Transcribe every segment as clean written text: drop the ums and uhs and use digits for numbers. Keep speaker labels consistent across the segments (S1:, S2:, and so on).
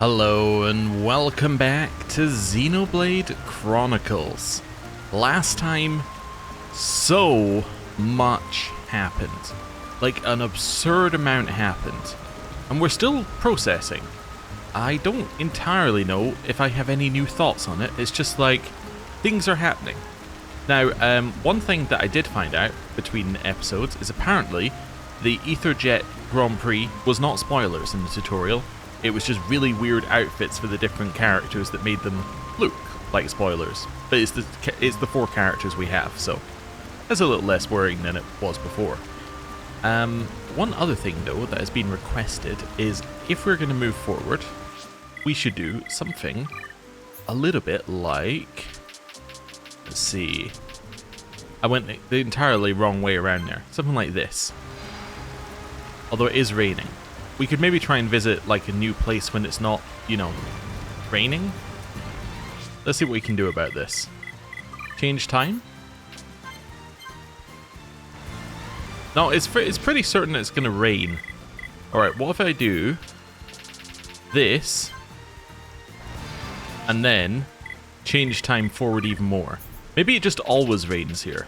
S1: Hello and welcome back to Xenoblade Chronicles. Last time, so much happened. Like an absurd amount happened. And we're still processing. I don't entirely know if I have any new thoughts on it. It's just like, things are happening. Now, one thing that I did find out between episodes is apparently the Etherjet Grand Prix was not spoilers in the tutorial. It was just really weird outfits for the different characters that made them look like spoilers. But it's the four characters we have, so that's a little less worrying than it was before. One other thing, though, that has been requested is if we're going to move forward, we should do something a little bit like... Let's see. I went the entirely wrong way around there. Something like this. Although it is raining. We could maybe try and visit, like, a new place when it's not, you know, raining. Let's see what we can do about this. Change time? No, it's pretty certain it's going to rain. Alright, what if I do this, and then change time forward even more? Maybe it just always rains here.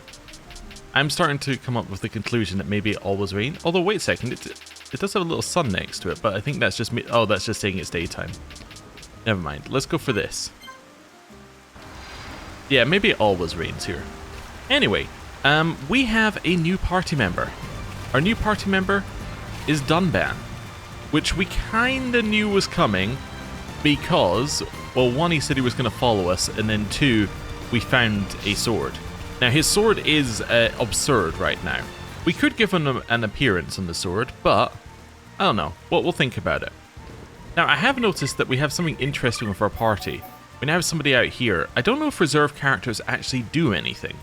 S1: I'm starting to come up with the conclusion that maybe it always rains. Although, wait a second, it does have a little sun next to it, but I think that's just me. Oh, that's just saying it's daytime. Never mind. Let's go for this. Yeah, maybe it always rains here. Anyway, we have a new party member. Our new party member is Dunban, which we kinda knew was coming because, well, one, he said he was going to follow us, and then two, we found a sword. Now, his sword is absurd right now. We could give him an appearance on the sword, but I don't know. We'll think about it. Now, I have noticed that we have something interesting with our party. We now have somebody out here. I don't know if reserve characters actually do anything,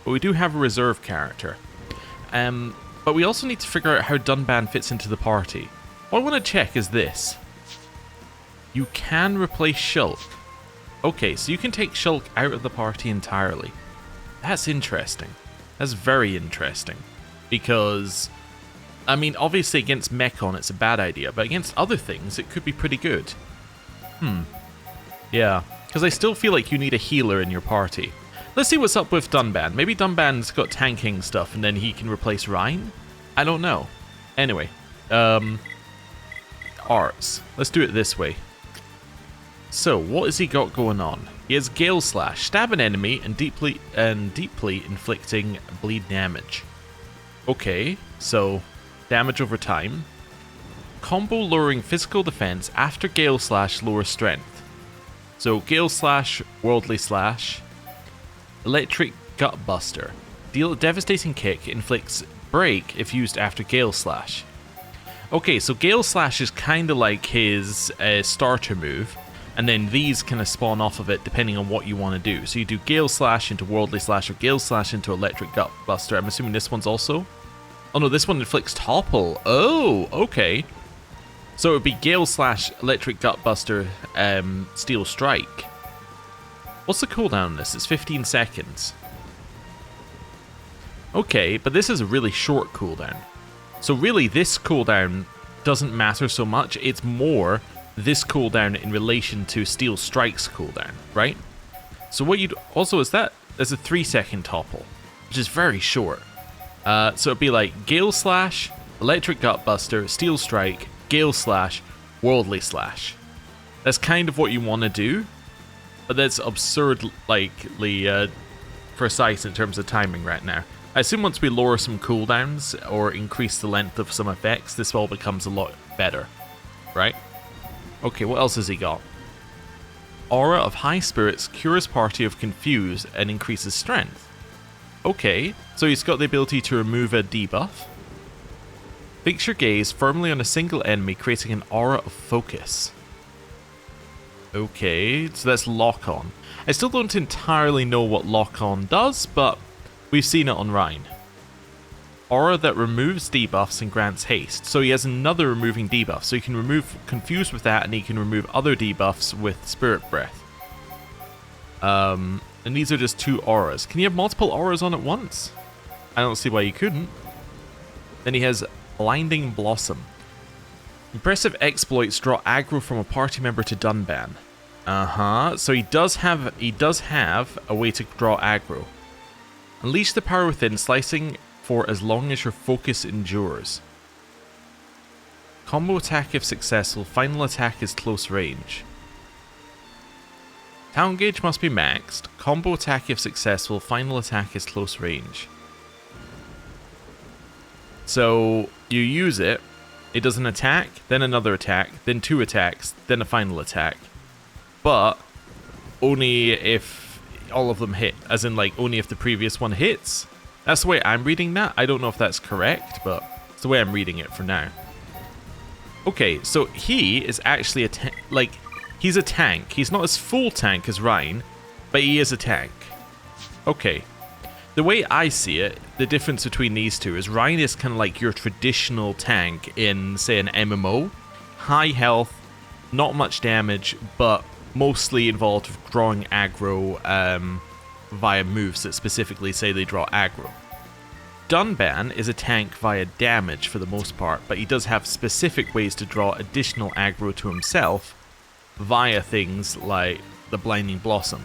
S1: but we do have a reserve character. But we also need to figure out how Dunban fits into the party. What I want to check is this. You can replace Shulk. Okay, so you can take Shulk out of the party entirely. That's interesting. That's very interesting. Because, I mean, obviously against Mechon it's a bad idea, but against other things it could be pretty good. Yeah, because I still feel like you need a healer in your party. Let's see what's up with Dunban. Maybe Dunban's got tanking stuff and then he can replace Rhine? I don't know. Anyway, arts. Let's do it this way. So, what has he got going on? He has Gale Slash, stab an enemy and deeply inflicting bleed damage. Okay, so damage over time. Combo lowering physical defense after Gale Slash lower strength. So Gale Slash, Worldly Slash, Electric Gut Buster. Deal a devastating kick, inflicts break if used after Gale Slash. Okay, so Gale Slash is kind of like his starter move. And then these kind of spawn off of it depending on what you want to do. So you do Gale Slash into Worldly Slash or Gale Slash into Electric Gut Buster. I'm assuming this one's also? Oh no, this one inflicts Topple. Oh, okay. So it would be Gale Slash, Electric Gut Buster, Steel Strike. What's the cooldown on this? It's 15 seconds. Okay, but this is a really short cooldown. So really this cooldown doesn't matter so much. It's more this cooldown in relation to Steel Strike's cooldown, right? So what you'd also is that there's a 3-second topple, which is very short. So it'd be like Gale Slash, Electric Gut Buster, Steel Strike, Gale Slash, Worldly Slash. That's kind of what you want to do, but that's absurdly precise in terms of timing right now. I assume once we lower some cooldowns or increase the length of some effects, this all becomes a lot better, right? Okay, what else has he got? Aura of High Spirits cures party of Confuse and increases strength. Okay, so he's got the ability to remove a debuff. Fix your gaze firmly on a single enemy, creating an aura of focus. Okay, so that's lock on. I still don't entirely know what lock on does, but we've seen it on Rhine. Aura that removes debuffs and grants haste. So he has another removing debuff. So you can remove Confuse with that, and he can remove other debuffs with Spirit Breath. And these are just 2 auras. Can you have multiple auras on at once? I don't see why you couldn't. Then he has Blinding Blossom. Impressive exploits draw aggro from a party member to Dunban. So he does have a way to draw aggro. Unleash the power within, slicing for as long as your focus endures. Combo attack if successful, final attack is close range. Talent gauge must be maxed. Combo attack if successful, final attack is close range. So you use it, it does an attack, then another attack, then 2 attacks, then a final attack. But only if all of them hit, as in like only if the previous one hits. That's the way I'm reading that. I don't know if that's correct, but it's the way I'm reading it for now. Okay, so he is actually he's a tank. He's not as full tank as Ryan, but he is a tank. Okay. The way I see it, the difference between these two is Ryan is kind of like your traditional tank in, say, an MMO. High health, not much damage, but mostly involved with drawing aggro via moves that specifically say they draw aggro. Dunban is a tank via damage for the most part, but he does have specific ways to draw additional aggro to himself via things like the Blinding Blossom.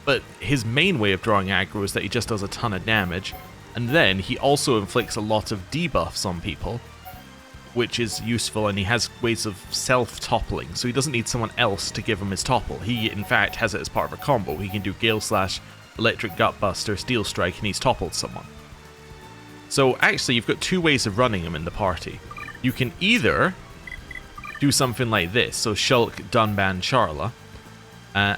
S1: But his main way of drawing aggro is that he just does a ton of damage, and then he also inflicts a lot of debuffs on people, which is useful, and he has ways of self-toppling, so he doesn't need someone else to give him his topple. He, in fact, has it as part of a combo. He can do Gale Slash, Electric Gutbuster, Steel Strike, and he's toppled someone. So actually, you've got 2 ways of running him in the party. You can either do something like this, so Shulk, Dunban, Charla,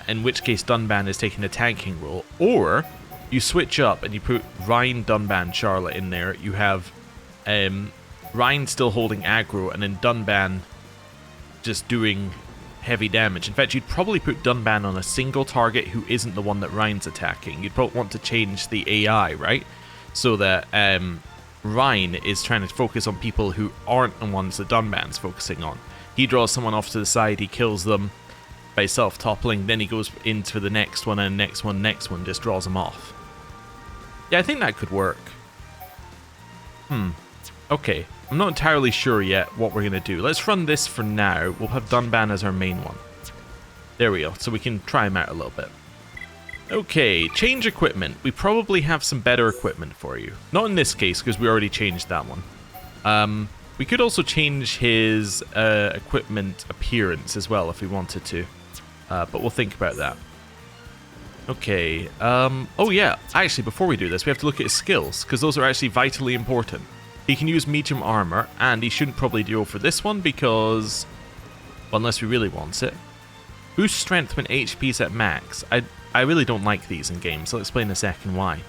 S1: in which case Dunban is taking a tanking role, or you switch up and you put Ryan, Dunban, Charla in there. You have Ryan still holding aggro, and then Dunban just doing heavy damage. In fact, you'd probably put Dunban on a single target who isn't the one that Ryan's attacking. You'd probably want to change the AI, right? So that Ryan is trying to focus on people who aren't the ones that Dunban's focusing on. He draws someone off to the side, he kills them by self-toppling, then he goes into the next one, and next one just draws him off. Yeah, I think that could work. Okay, I'm not entirely sure yet what we're going to do. Let's run this for now. We'll have Dunban as our main one. There we go, so we can try him out a little bit. Okay, change equipment. We probably have some better equipment for you. Not in this case, because we already changed that one. We could also change his equipment appearance as well if we wanted to. But we'll think about that. Okay, oh yeah, actually before we do this, we have to look at his skills, because those are actually vitally important. He can use medium armor, and he shouldn't probably go for this one because, well, unless we really want it. Boost strength when HP's at max. I really don't like these in games. I'll explain in a second why.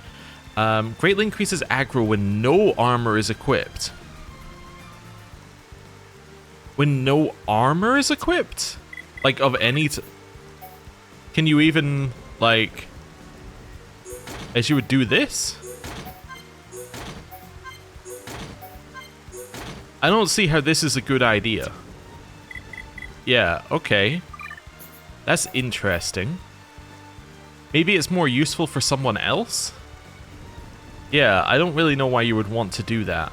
S1: Greatly increases aggro when no armor is equipped. When no armor is equipped? Like, of any... Can you even, like... As you would do this? I don't see how this is a good idea. Yeah, okay. That's interesting. Maybe it's more useful for someone else? Yeah, I don't really know why you would want to do that.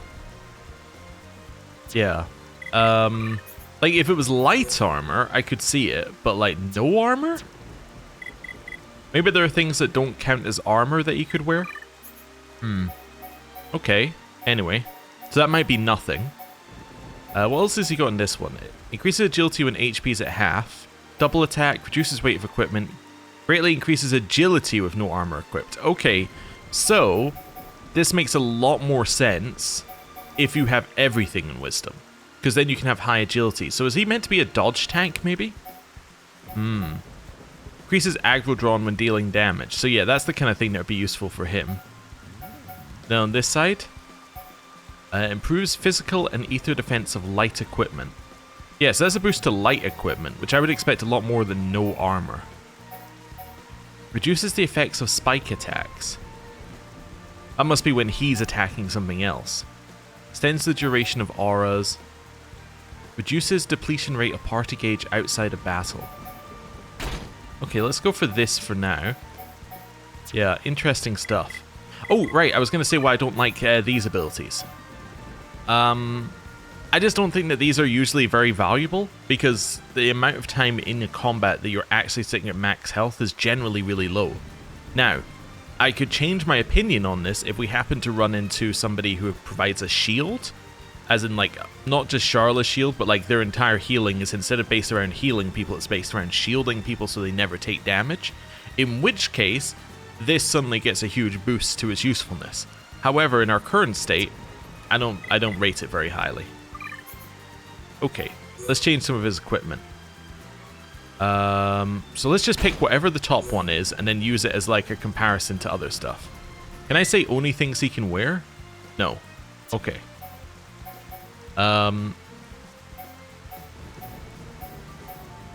S1: Yeah. Like, if it was light armor, I could see it, but, like, no armor? Maybe there are things that don't count as armor that you could wear? Okay, anyway. So that might be nothing. What else has he got in this one? It increases agility when HP is at half. Double attack, reduces weight of equipment. Greatly increases agility with no armor equipped. Okay, so this makes a lot more sense if you have everything in wisdom, because then you can have high agility. So is he meant to be a dodge tank, maybe? Increases aggro drawn when dealing damage. So yeah, that's the kind of thing that would be useful for him. Now on this side, improves physical and ether defense of light equipment. Yeah, so that's a boost to light equipment, which I would expect a lot more than no armor. Reduces the effects of spike attacks. That must be when he's attacking something else. Extends the duration of auras. Reduces depletion rate of party gauge outside of battle. Okay, let's go for this for now. Yeah, interesting stuff. Oh, right, I was going to say why I don't like these abilities. I just don't think that these are usually very valuable, because the amount of time in the combat that you're actually sitting at max health is generally really low. Now, I could change my opinion on this if we happen to run into somebody who provides a shield, as in like, not just Charla's shield, but like their entire healing is instead of based around healing people, it's based around shielding people so they never take damage, in which case, this suddenly gets a huge boost to its usefulness. However, in our current state, I don't rate it very highly. Okay, let's change some of his equipment. So let's just pick whatever the top one is and then use it as like a comparison to other stuff. Can I say only things he can wear? No. Okay.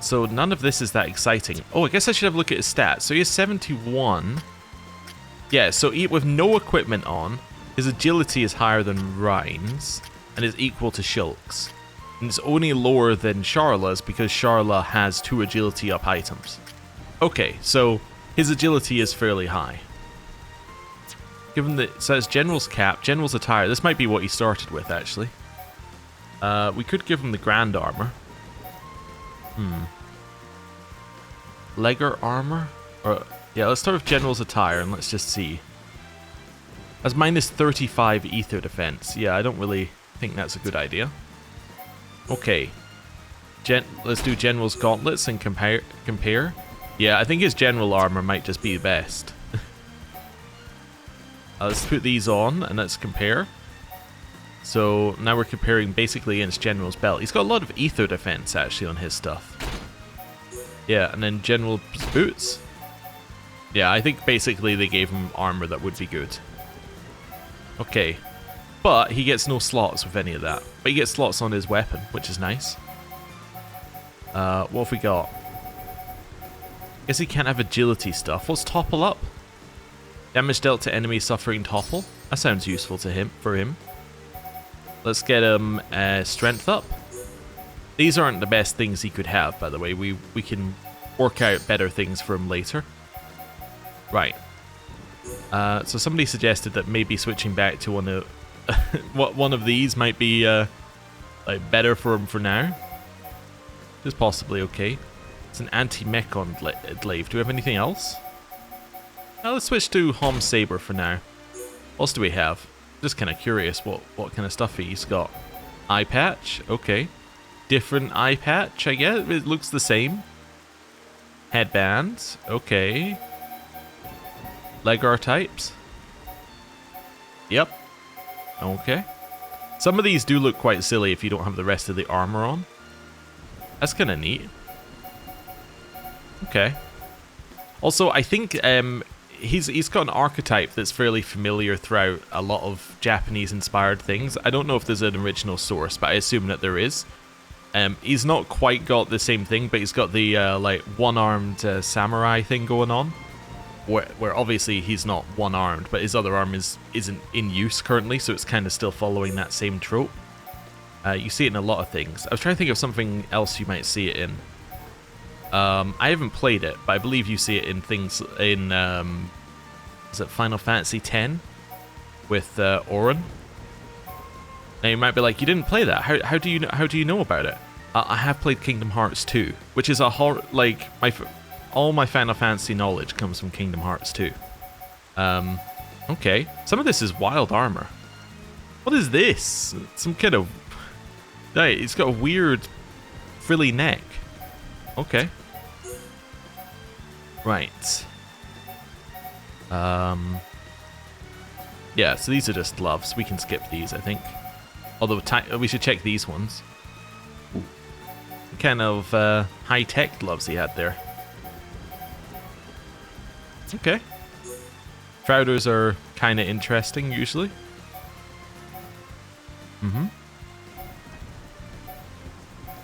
S1: So none of this is that exciting. Oh, I guess I should have a look at his stats. So he has 71. Yeah, so with no equipment on, his agility is higher than Ryan's and is equal to Shulk's. And it's only lower than Charla's because Charla has 2 agility up items. Okay, so his agility is fairly high. Given that it says General's Cap, General's Attire, this might be what he started with actually. We could give him the Grand Armor. Legger Armor? Or, yeah, let's start with General's Attire and let's just see. That's minus 35 Ether Defense. Yeah, I don't really think that's a good idea. Okay. Let's do General's Gauntlets and compare. Yeah, I think his General Armor might just be best. Let's put these on and let's compare. So now we're comparing basically against General's Belt. He's got a lot of Ether Defense actually on his stuff. Yeah, and then General's Boots. Yeah, I think basically they gave him armor that would be good. Okay. But he gets no slots with any of that. But he gets slots on his weapon, which is nice. What have we got? Guess he can't have agility stuff. What's Topple Up? Damage dealt to enemies suffering topple. That sounds useful to him. Let's get him Strength Up. These aren't the best things he could have, by the way. We can work out better things for him later. Right. So somebody suggested that maybe switching back to one of these might be like better for him for now. It's possibly okay. It's an anti-mechon glaive. Do we have anything else? Let's switch to Hom Saber for now. What else do we have? Just kind of curious what kind of stuff he's got. Eye patch, okay. Different eye patch, I guess. It looks the same. Headbands, okay. Legar types. Yep. Okay. Some of these do look quite silly if you don't have the rest of the armor on. That's kind of neat. Okay. Also, I think he's got an archetype that's fairly familiar throughout a lot of Japanese-inspired things. I don't know if there's an original source, but I assume that there is. He's not quite got the same thing, but he's got the like one-armed samurai thing going on. Where obviously he's not one-armed, but his other arm isn't in use currently, so it's kind of still following that same trope. You see it in a lot of things. I was trying to think of something else you might see it in. I haven't played it, but I believe you see it in things in is it Final Fantasy X with Auron? Now you might be like, you didn't play that. How do you know about it? I have played Kingdom Hearts 2, which is all my Final Fantasy knowledge comes from Kingdom Hearts 2. Okay. Some of this is wild armor. What is this? Some kind of... Hey, it's got a weird frilly neck. Okay. Right. Yeah, so these are just gloves. We can skip these, I think. Although we should check these ones. Ooh. Kind of high-tech gloves he had there. Okay. Shrouders are kind of interesting, usually.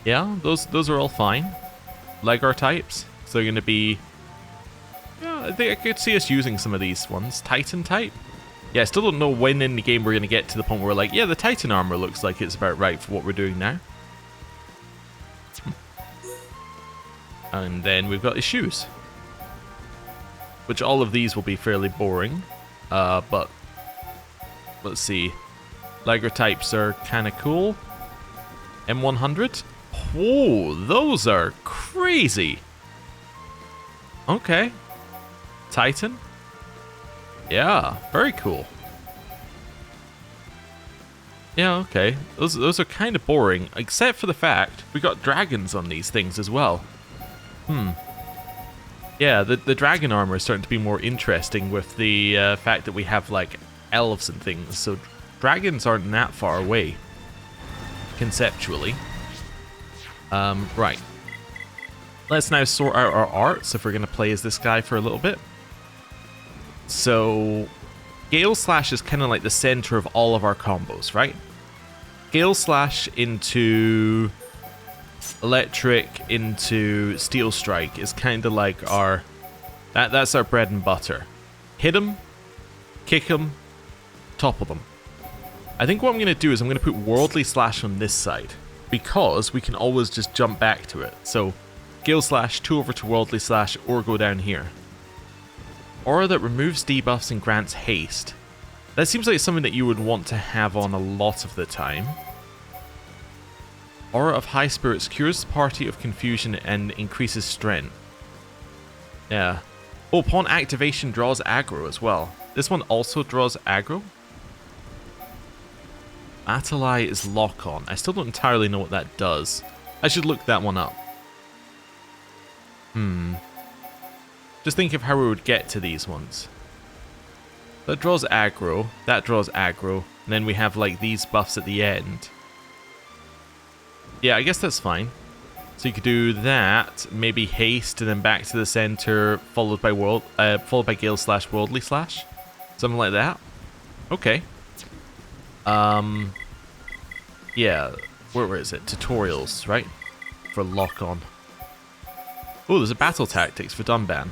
S1: Yeah, those are all fine. Legar types. So they're going to be... Yeah, I think I could see us using some of these ones. Titan type? Yeah, I still don't know when in the game we're going to get to the point where we're like, yeah, the Titan armor looks like it's about right for what we're doing now. And then we've got his shoes. Which all of these will be fairly boring. But let's see. Liger types are kind of cool. M100? Oh, those are crazy. Okay. Titan? Yeah, very cool. Yeah, okay. Those are kind of boring, except for the fact we got dragons on these things as well. Yeah, the dragon armor is starting to be more interesting with the fact that we have, like, elves and things. So dragons aren't that far away, conceptually. Right. Let's now sort out our arts if we're going to play as this guy for a little bit. So, Gale Slash is kind of like the center of all of our combos, right? Gale Slash into Electric into Steel Strike is kind of like our... That's our bread and butter. Hit him, kick him, topple them. I think what I'm going to do is I'm going to put Worldly Slash on this side, because we can always just jump back to it. So, Gale Slash, 2 over to Worldly Slash, or go down here. Aura that removes debuffs and grants haste. That seems like something that you would want to have on a lot of the time. Aura of High Spirits cures the party of confusion and increases strength. Yeah. Oh, upon activation draws aggro as well. This one also draws aggro? Atalai is lock on. I still don't entirely know what that does. I should look that one up. Just think of how we would get to these ones. That draws aggro, and then we have like these buffs at the end. Yeah, I guess that's fine. So you could do that, maybe haste, and then back to the center, followed by Gale Slash, Worldly Slash, something like that. Okay. Yeah, where is it? Tutorials, right? For lock on. Oh, there's a battle tactics for Dunban.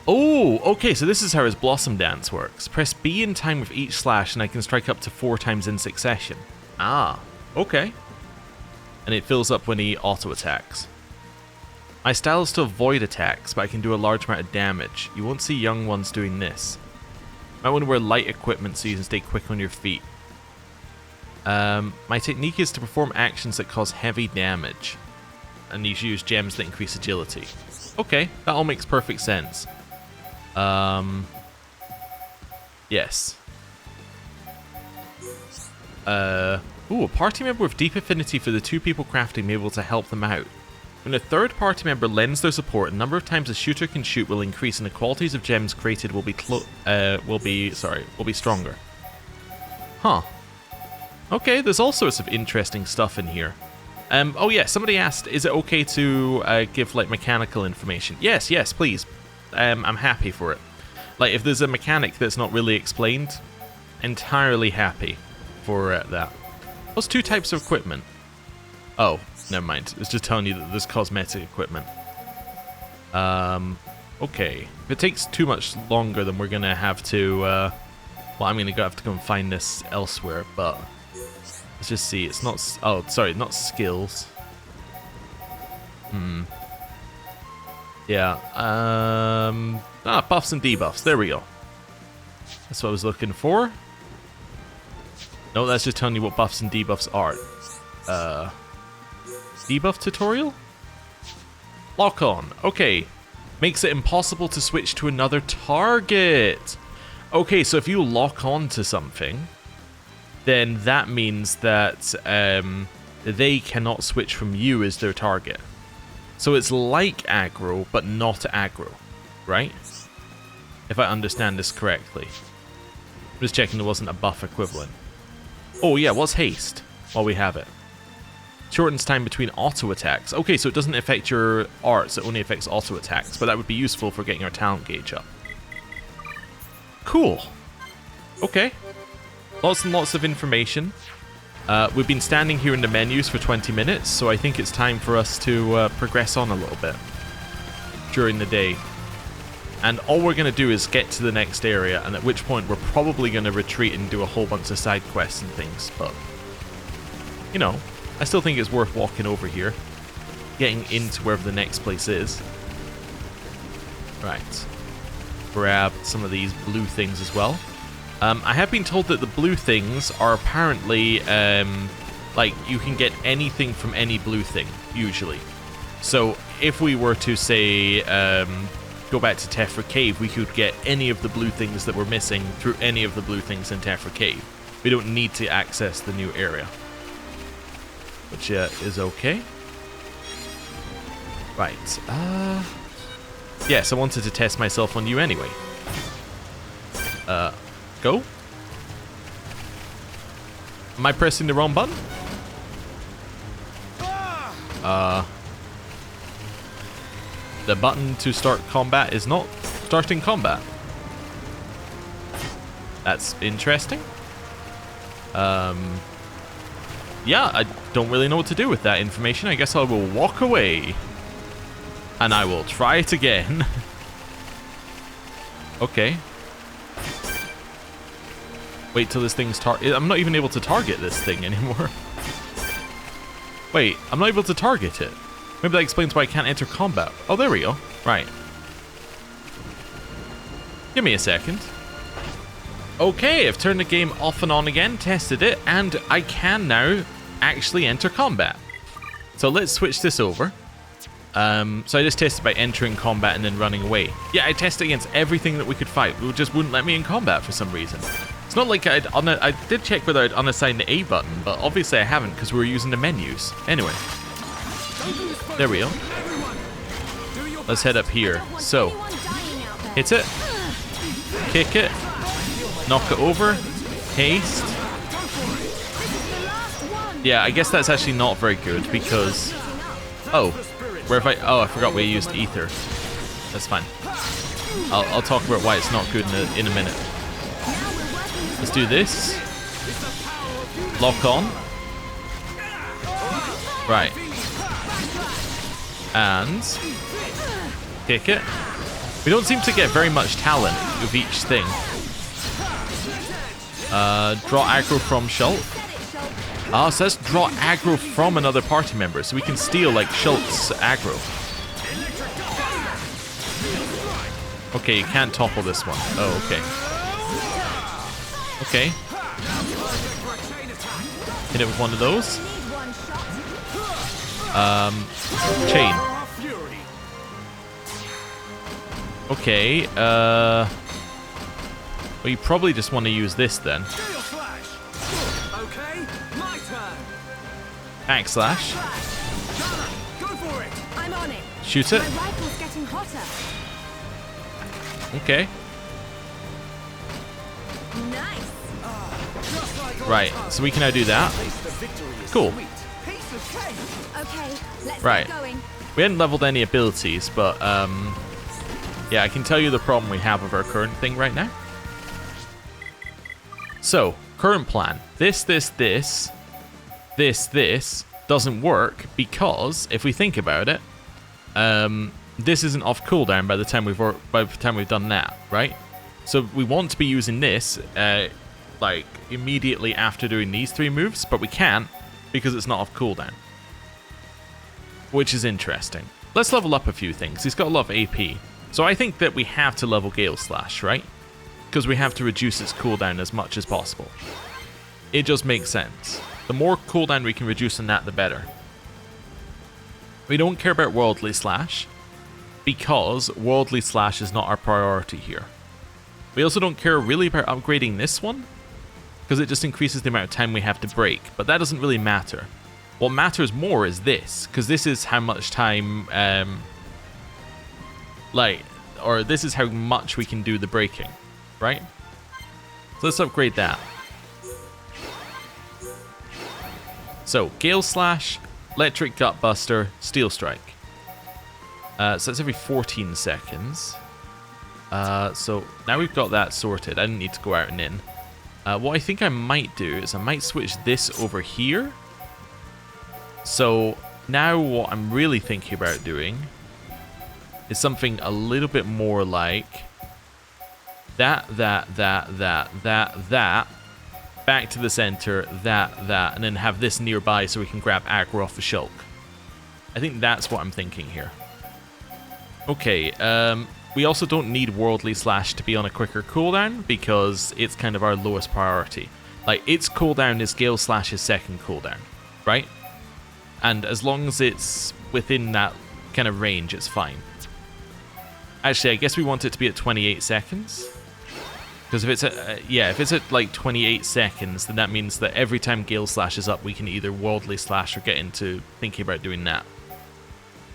S1: Oh, okay, so this is how his Blossom Dance works. Press B in time with each slash and I can strike up to 4 times in succession. Ah, okay. And it fills up when he auto-attacks. My style is to avoid attacks, but I can do a large amount of damage. You won't see young ones doing this. Might want to wear light equipment so you can stay quick on your feet. My technique is to perform actions that cause heavy damage. And you should use gems that increase agility. Okay, that all makes perfect sense. Yes. Ooh, a party member with deep affinity for the 2 people crafting may be able to help them out. When a third party member lends their support, the number of times a shooter can shoot will increase and the qualities of gems created will be stronger. Huh. Okay, there's all sorts of interesting stuff in here. Oh yeah, somebody asked, is it okay to give like mechanical information? Yes, please. I'm happy for it. Like, if there's a mechanic that's not really explained, entirely happy for that. What's 2 types of equipment? Oh, never mind. It's just telling you that there's cosmetic equipment. Okay. If it takes too much longer, then we're gonna have to, well, I'm gonna have to go and find this elsewhere, but let's just see. It's not, oh, sorry, not skills. Yeah, buffs and debuffs. There we go. That's what I was looking for. No, that's just telling you what buffs and debuffs are. Debuff tutorial? Lock on. Okay. Makes it impossible to switch to another target. Okay, so if you lock on to something, then that means that they cannot switch from you as their target. So it's like aggro, but not aggro, right? If I understand this correctly. I'm just checking there wasn't a buff equivalent. Oh yeah, what's haste? While we have it. Shortens time between auto attacks. Okay, so it doesn't affect your arts, it only affects auto attacks, but that would be useful for getting our talent gauge up. Cool. Okay. Lots and lots of information. We've been standing here in the menus for 20 minutes, so I think it's time for us to progress on a little bit during the day. And all we're going to do is get to the next area, and at which point we're probably going to retreat and do a whole bunch of side quests and things, but, you know, I still think it's worth walking over here, getting into wherever the next place is. Right. Grab some of these blue things as well. I have been told that the blue things are apparently Like, you can get anything from any blue thing, usually. So, if we were to, say, go back to Tephra Cave, we could get any of the blue things that we're missing through any of the blue things in Tephra Cave. We don't need to access the new area. Which is okay. Right. Yes, I wanted to test myself on you anyway. Go? Am I pressing the wrong button? The button to start combat is not starting combat. That's interesting. Yeah, I don't really know what to do with that information. I guess I will walk away. And I will try it again. Okay. Wait till this thing's I'm not even able to target this thing anymore. Wait, I'm not able to target it. Maybe that explains why I can't enter combat. Oh, there we go. Right. Give me a second. Okay, I've turned the game off and on again, tested it, and I can now actually enter combat. So let's switch this over. So I just tested by entering combat and then running away. Yeah, I tested against everything that we could fight. It just wouldn't let me in combat for some reason. It's not like I did check whether I'd unassigned the A button, but obviously I haven't because we were using the menus. Anyway. There we go. Let's head up here. So, hit it. Kick it. Knock it over. Haste. Yeah, I guess that's actually not very good because... Oh, where if I forgot we used ether. That's fine. I'll talk about why it's not good in a minute. Let's do this. Lock on. Right. And kick it. We don't seem to get very much talent with each thing. Draw aggro from Shulk. Ah, so let's draw aggro from another party member, so we can steal like Shulk's aggro. Okay, you can't topple this one. Oh, okay. Okay. Hit it with one of those. Chain. Okay, well, you probably just want to use this then. Backslash. Shoot it. Okay. Right, so we can now do that. Cool. Right. We hadn't leveled any abilities, but yeah, I can tell you the problem we have with our current thing right now. So, current plan. This doesn't work because if we think about it, this isn't off cooldown by the time we've done that, right? So we want to be using this like immediately after doing these three moves, but we can't because it's not off cooldown, which is interesting. Let's level up a few things. He's got a lot of AP, so I think that we have to level Gale Slash, right? Because we have to reduce its cooldown as much as possible. It just makes sense. The more cooldown we can reduce on that, the better. We don't care about Worldly Slash because Worldly Slash is not our priority here. We also don't care really about upgrading this one because it just increases the amount of time we have to break, but that doesn't really matter. What matters more is this, because this is how much time, this is how much we can do the breaking, right? So let's upgrade that. So, Gale Slash, Electric Gutbuster, Steel Strike. So that's every 14 seconds. So now we've got that sorted. I didn't need to go out and in. What I think I might do is I might switch this over here. So now what I'm really thinking about doing is something a little bit more like that, back to the center, that, and then have this nearby so we can grab aggro off the Shulk. I think that's what I'm thinking here. Okay, we also don't need Worldly Slash to be on a quicker cooldown because it's kind of our lowest priority. Like, its cooldown is Gale Slash's second cooldown. right? And as long as it's within that kind of range, it's fine. Actually, I guess we want it to be at 28 seconds. Because if it's at, if it's at like 28 seconds, then that means that every time Gale Slash is up, we can either Worldly Slash or get into thinking about doing that.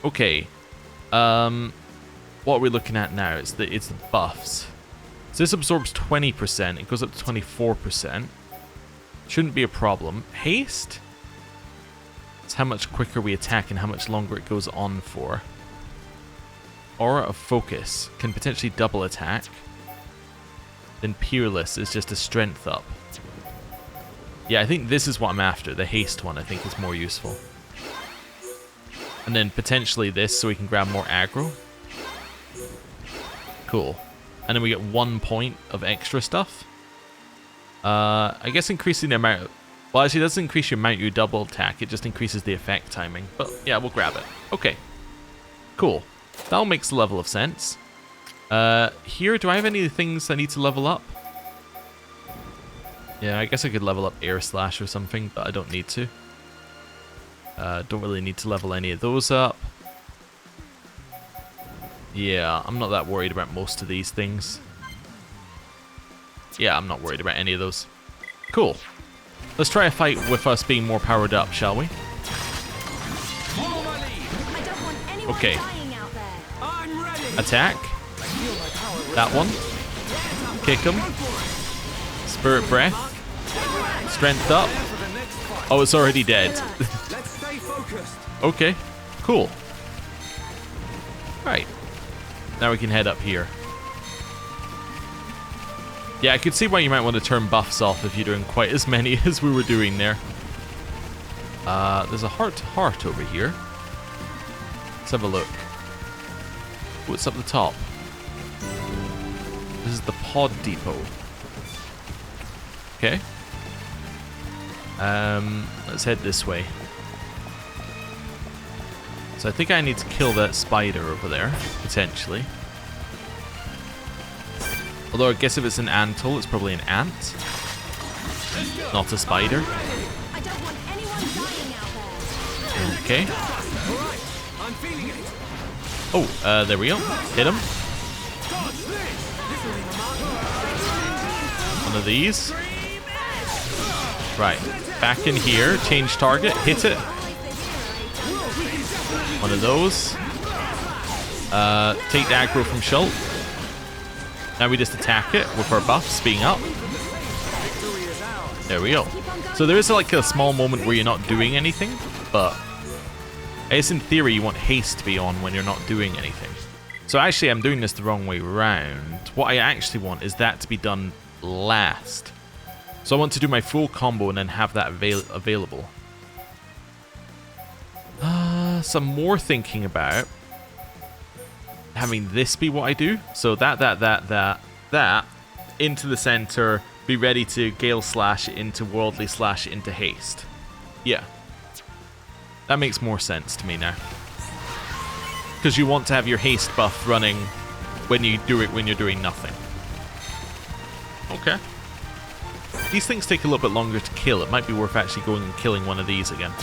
S1: Okay. What are we looking at now? It's the buffs. So this absorbs 20%. It goes up to 24%. Shouldn't be a problem. Haste? It's how much quicker we attack and how much longer it goes on for. Aura of Focus can potentially double attack. Then Peerless is just a strength up. Yeah, I think this is what I'm after. The haste one I think is more useful. And then potentially this so we can grab more aggro. Cool. And then we get 1 point of extra stuff. I guess increasing the amount of... Well, actually it doesn't increase your amount you double attack. It just increases the effect timing. But yeah, we'll grab it. Okay. Cool. That all makes a level of sense. Here, do I have any things I need to level up? Yeah, I guess I could level up Air Slash or something, but I don't need to. Don't really need to level any of those up. Yeah, I'm not that worried about most of these things. Yeah, I'm not worried about any of those. Cool. Let's try a fight with us being more powered up, shall we? Okay. Attack. That one. Kick him. Spirit Breath. Strength up. Oh, it's already dead. Okay. Cool. Right. Now we can head up here. Yeah, I could see why you might want to turn buffs off if you're doing quite as many as we were doing there. There's a heart-to-heart over here. Let's have a look. What's up the top? This is the pod depot. Okay. Let's head this way. So I think I need to kill that spider over there, potentially. Although I guess if it's an antle, it's probably an ant. Not a spider. Okay. Oh, there we go. Hit him. One of these. Right. Back in here. Change target. Hit it. One of those. Take the aggro from Shulk. Now we just attack it with our buffs being up. There we go. So there is like a small moment where you're not doing anything, but I guess in theory you want haste to be on when you're not doing anything. So actually I'm doing this the wrong way around. What I actually want is that to be done last. So I want to do my full combo and then have that available. Some more thinking about having this be what I do. So that into the center, be ready to Gale Slash into Worldly Slash into haste. Yeah. That makes more sense to me now. Because you want to have your haste buff running when you do it when you're doing nothing. Okay. These things take a little bit longer to kill. It might be worth actually going and killing one of these again.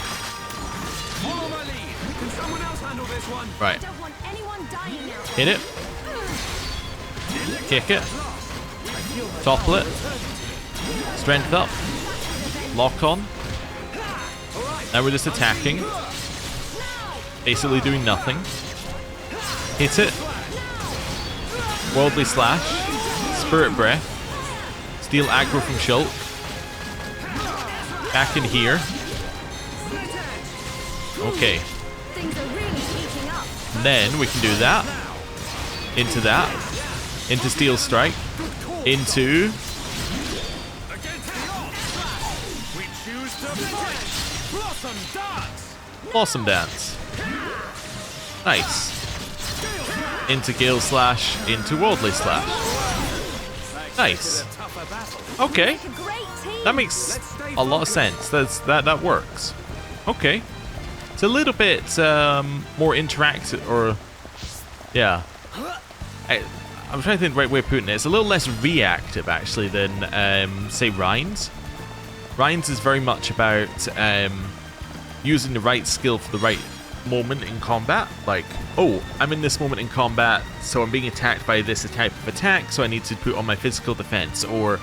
S1: Right. Hit it. Kick it. Topple it. Strength up. Lock on. Now we're just attacking. Basically doing nothing. Hit it. Worldly Slash. Spirit Breath. Steal aggro from Shulk. Back in here. Okay. And then we can do that. Into that. Into Steel Strike. Into... Blossom Dance. Nice. Into Gale Slash. Into Worldly Slash. Nice. Okay. That makes a lot of sense. That works. Okay. It's a little bit more interactive, or... Yeah. I'm trying to think the right way of putting it. It's a little less reactive, actually, than, say, Rhines. Rhines is very much about using the right skill for the right moment in combat. Like, oh, I'm in this moment in combat, so I'm being attacked by this type of attack, so I need to put on my physical defense. Or,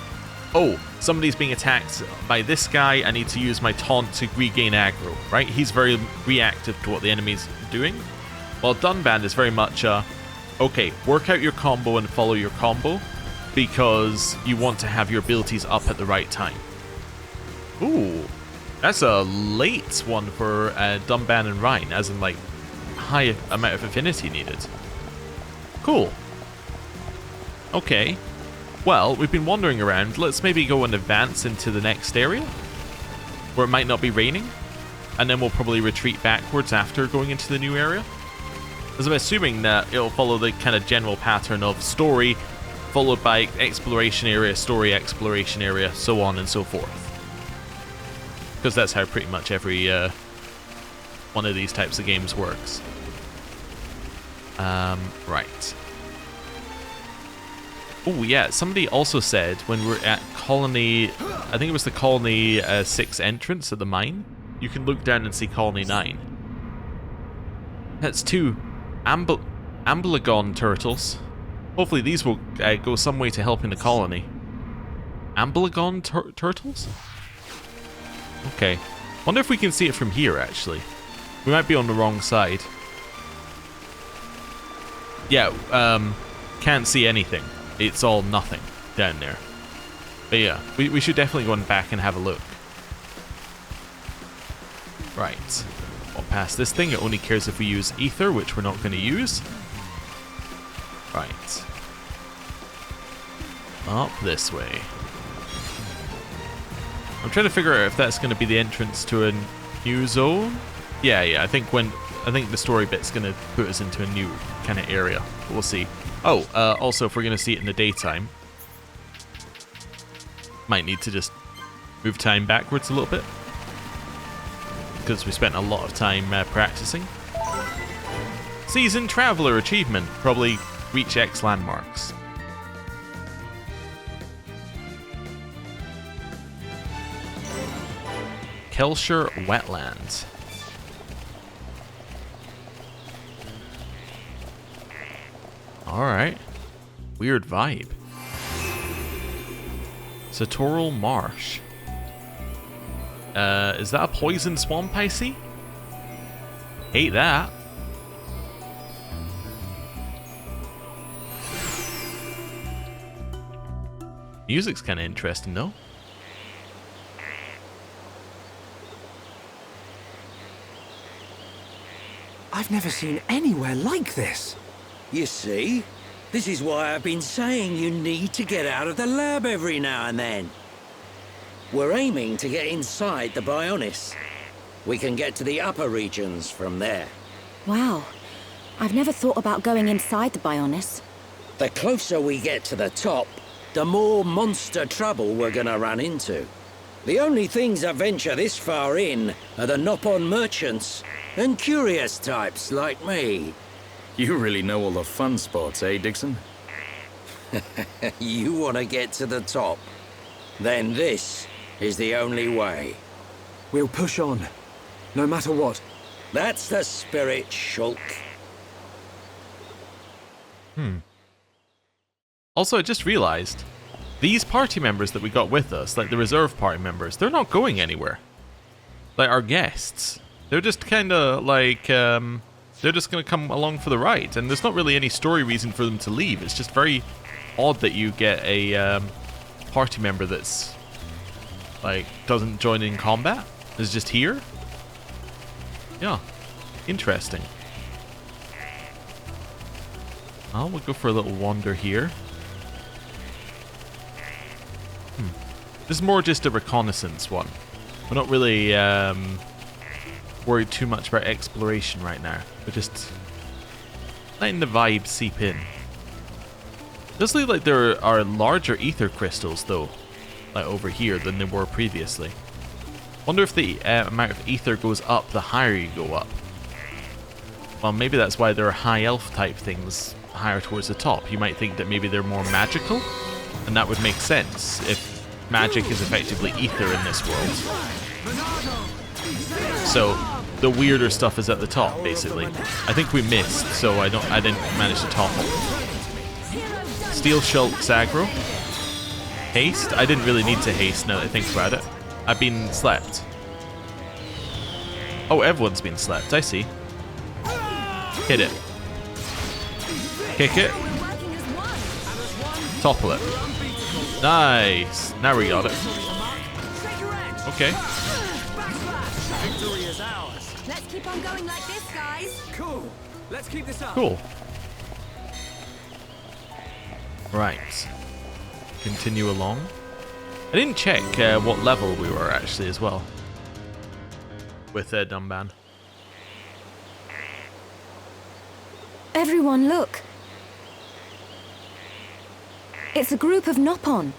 S1: oh, somebody's being attacked by this guy, I need to use my taunt to regain aggro, right? He's very reactive to what the enemy's doing. While Dunband is very much okay, work out your combo and follow your combo, because you want to have your abilities up at the right time. Ooh, that's a late one for Dunban and Rhine, as in like high amount of affinity needed. Cool. Okay. Well, we've been wandering around. Let's maybe go and advance into the next area, where it might not be raining, and then we'll probably retreat backwards after going into the new area. As I'm assuming that it'll follow the kind of general pattern of story, followed by exploration area, story, exploration area, so on and so forth. Because that's how pretty much every one of these types of games works. Right. Oh yeah, somebody also said when we're at Colony, I think it was the Colony 6 entrance at the mine, you can look down and see Colony 9. That's 2 Amblygon turtles. Hopefully these will go some way to helping the colony. Amblygon turtles? Okay. Wonder if we can see it from here, actually. We might be on the wrong side. Yeah, can't see anything. It's all nothing down there. But yeah, we should definitely go back and have a look. Right. Walk past this thing. It only cares if we use ether, which we're not going to use. Right. Up this way. I'm trying to figure out if that's going to be the entrance to a new zone. Yeah, I think the story bit's going to put us into a new kind of area. We'll see. Oh, also, if we're going to see it in the daytime, might need to just move time backwards a little bit, because we spent a lot of time practicing. Seasoned Traveler achievement. Probably reach X landmarks. Kelshire Wetlands. Alright. Weird vibe. Satorl Marsh. Is that a poison swamp I see? Hate that. Music's kind of interesting, though.
S2: I've never seen anywhere like this.
S3: You see? This is why I've been saying you need to get out of the lab every now and then. We're aiming to get inside the Bionis. We can get to the upper regions from there.
S4: Wow. I've never thought about going inside the Bionis.
S3: The closer we get to the top, the more monster trouble we're gonna run into. The only things that venture this far in are the Nopon merchants and curious types like me.
S5: You really know all the fun spots, eh, Dixon?
S3: You want to get to the top? Then this is the only way.
S2: We'll push on, no matter what.
S3: That's the spirit, Shulk.
S1: Also, I just realized, these party members that we got with us, like the reserve party members, they're not going anywhere. Like our guests. They're just kind of like, they're just going to come along for the ride. And there's not really any story reason for them to leave. It's just very odd that you get a party member that's, like, doesn't join in combat. Is just here. Yeah. Interesting. Well, we'll go for a little wander here. This is more just a reconnaissance one. We're not really worried too much about exploration right now. We're just letting the vibe seep in. It does look like there are larger ether crystals, though, like over here, than there were previously. Wonder if the amount of ether goes up the higher you go up. Well, maybe that's why there are high elf type things higher towards the top. You might think that maybe they're more magical, and that would make sense if magic is effectively ether in this world. So the weirder stuff is at the top, basically. I think we missed, so I didn't manage to topple. Steal Shulk's aggro. Haste? I didn't really need to haste now that I think about it. I've been slept. Oh, everyone's been slept, I see. Hit it. Kick it. Topple it. Nice. Now we got it. Okay.
S4: Let's keep on going like this, guys.
S2: Cool. Let's keep this up.
S1: Cool. Right. Continue along. I didn't check what level we were actually as well. With Dumban.
S4: Everyone, look. It's a group of Nopon.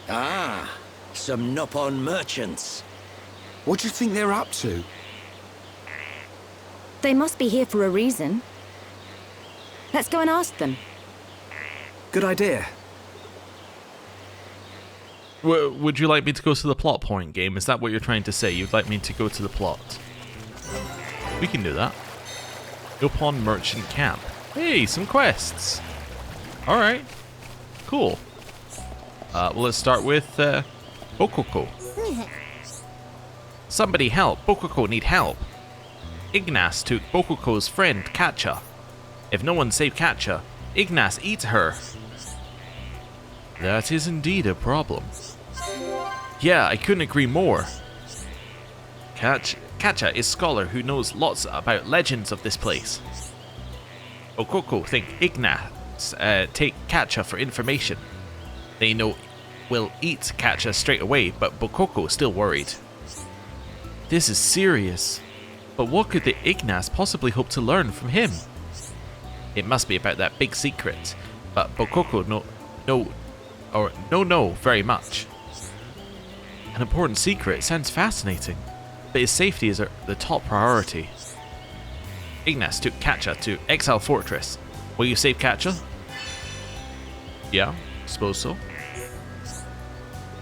S3: Ah, some Nopon merchants.
S2: What do you think they're up to?
S4: They must be here for a reason. Let's go and ask them.
S2: Good idea.
S1: Would you like me to go to the plot point, game? Is that what you're trying to say? You'd like me to go to the plot? We can do that. Nopon Merchant Camp. Hey, some quests. Alright. Cool. Well, let's start with Bokoko. Somebody help. Bokoko need help. Ignace took Bokoko's friend, Katcha. If no one save Katcha, Ignace eats her. That is indeed a problem. Yeah, I couldn't agree more. Katcha is scholar who knows lots about legends of this place. Bokoko think Ignace take Katcha for information. They know will eat Katcha straight away, but Bokoko is still worried. This is serious. But what could the Ignace possibly hope to learn from him? It must be about that big secret, but Bokoko know very much. An important secret sounds fascinating, but his safety is the top priority. Ignace took Katcha to Exile Fortress. Will you save Katcha? Yeah, suppose so.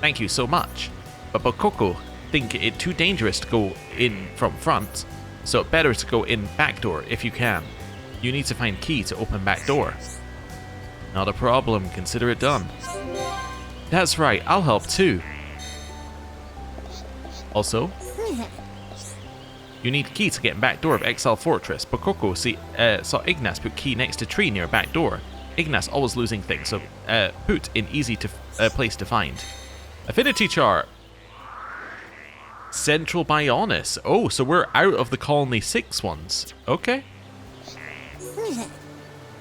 S1: Thank you so much, but Bokoko think it too dangerous to go in from front, so better to go in back door if you can. You need to find key to open back door. Not a problem, consider it done. That's right, I'll help too. Also, you need key to get in back door of Exile Fortress. Bokoko saw Ignace put key next to tree near back door. Ignace always losing things, so put in easy to place to find. Affinity chart. Central Bionis. Oh, so we're out of the Colony 6 ones. Okay.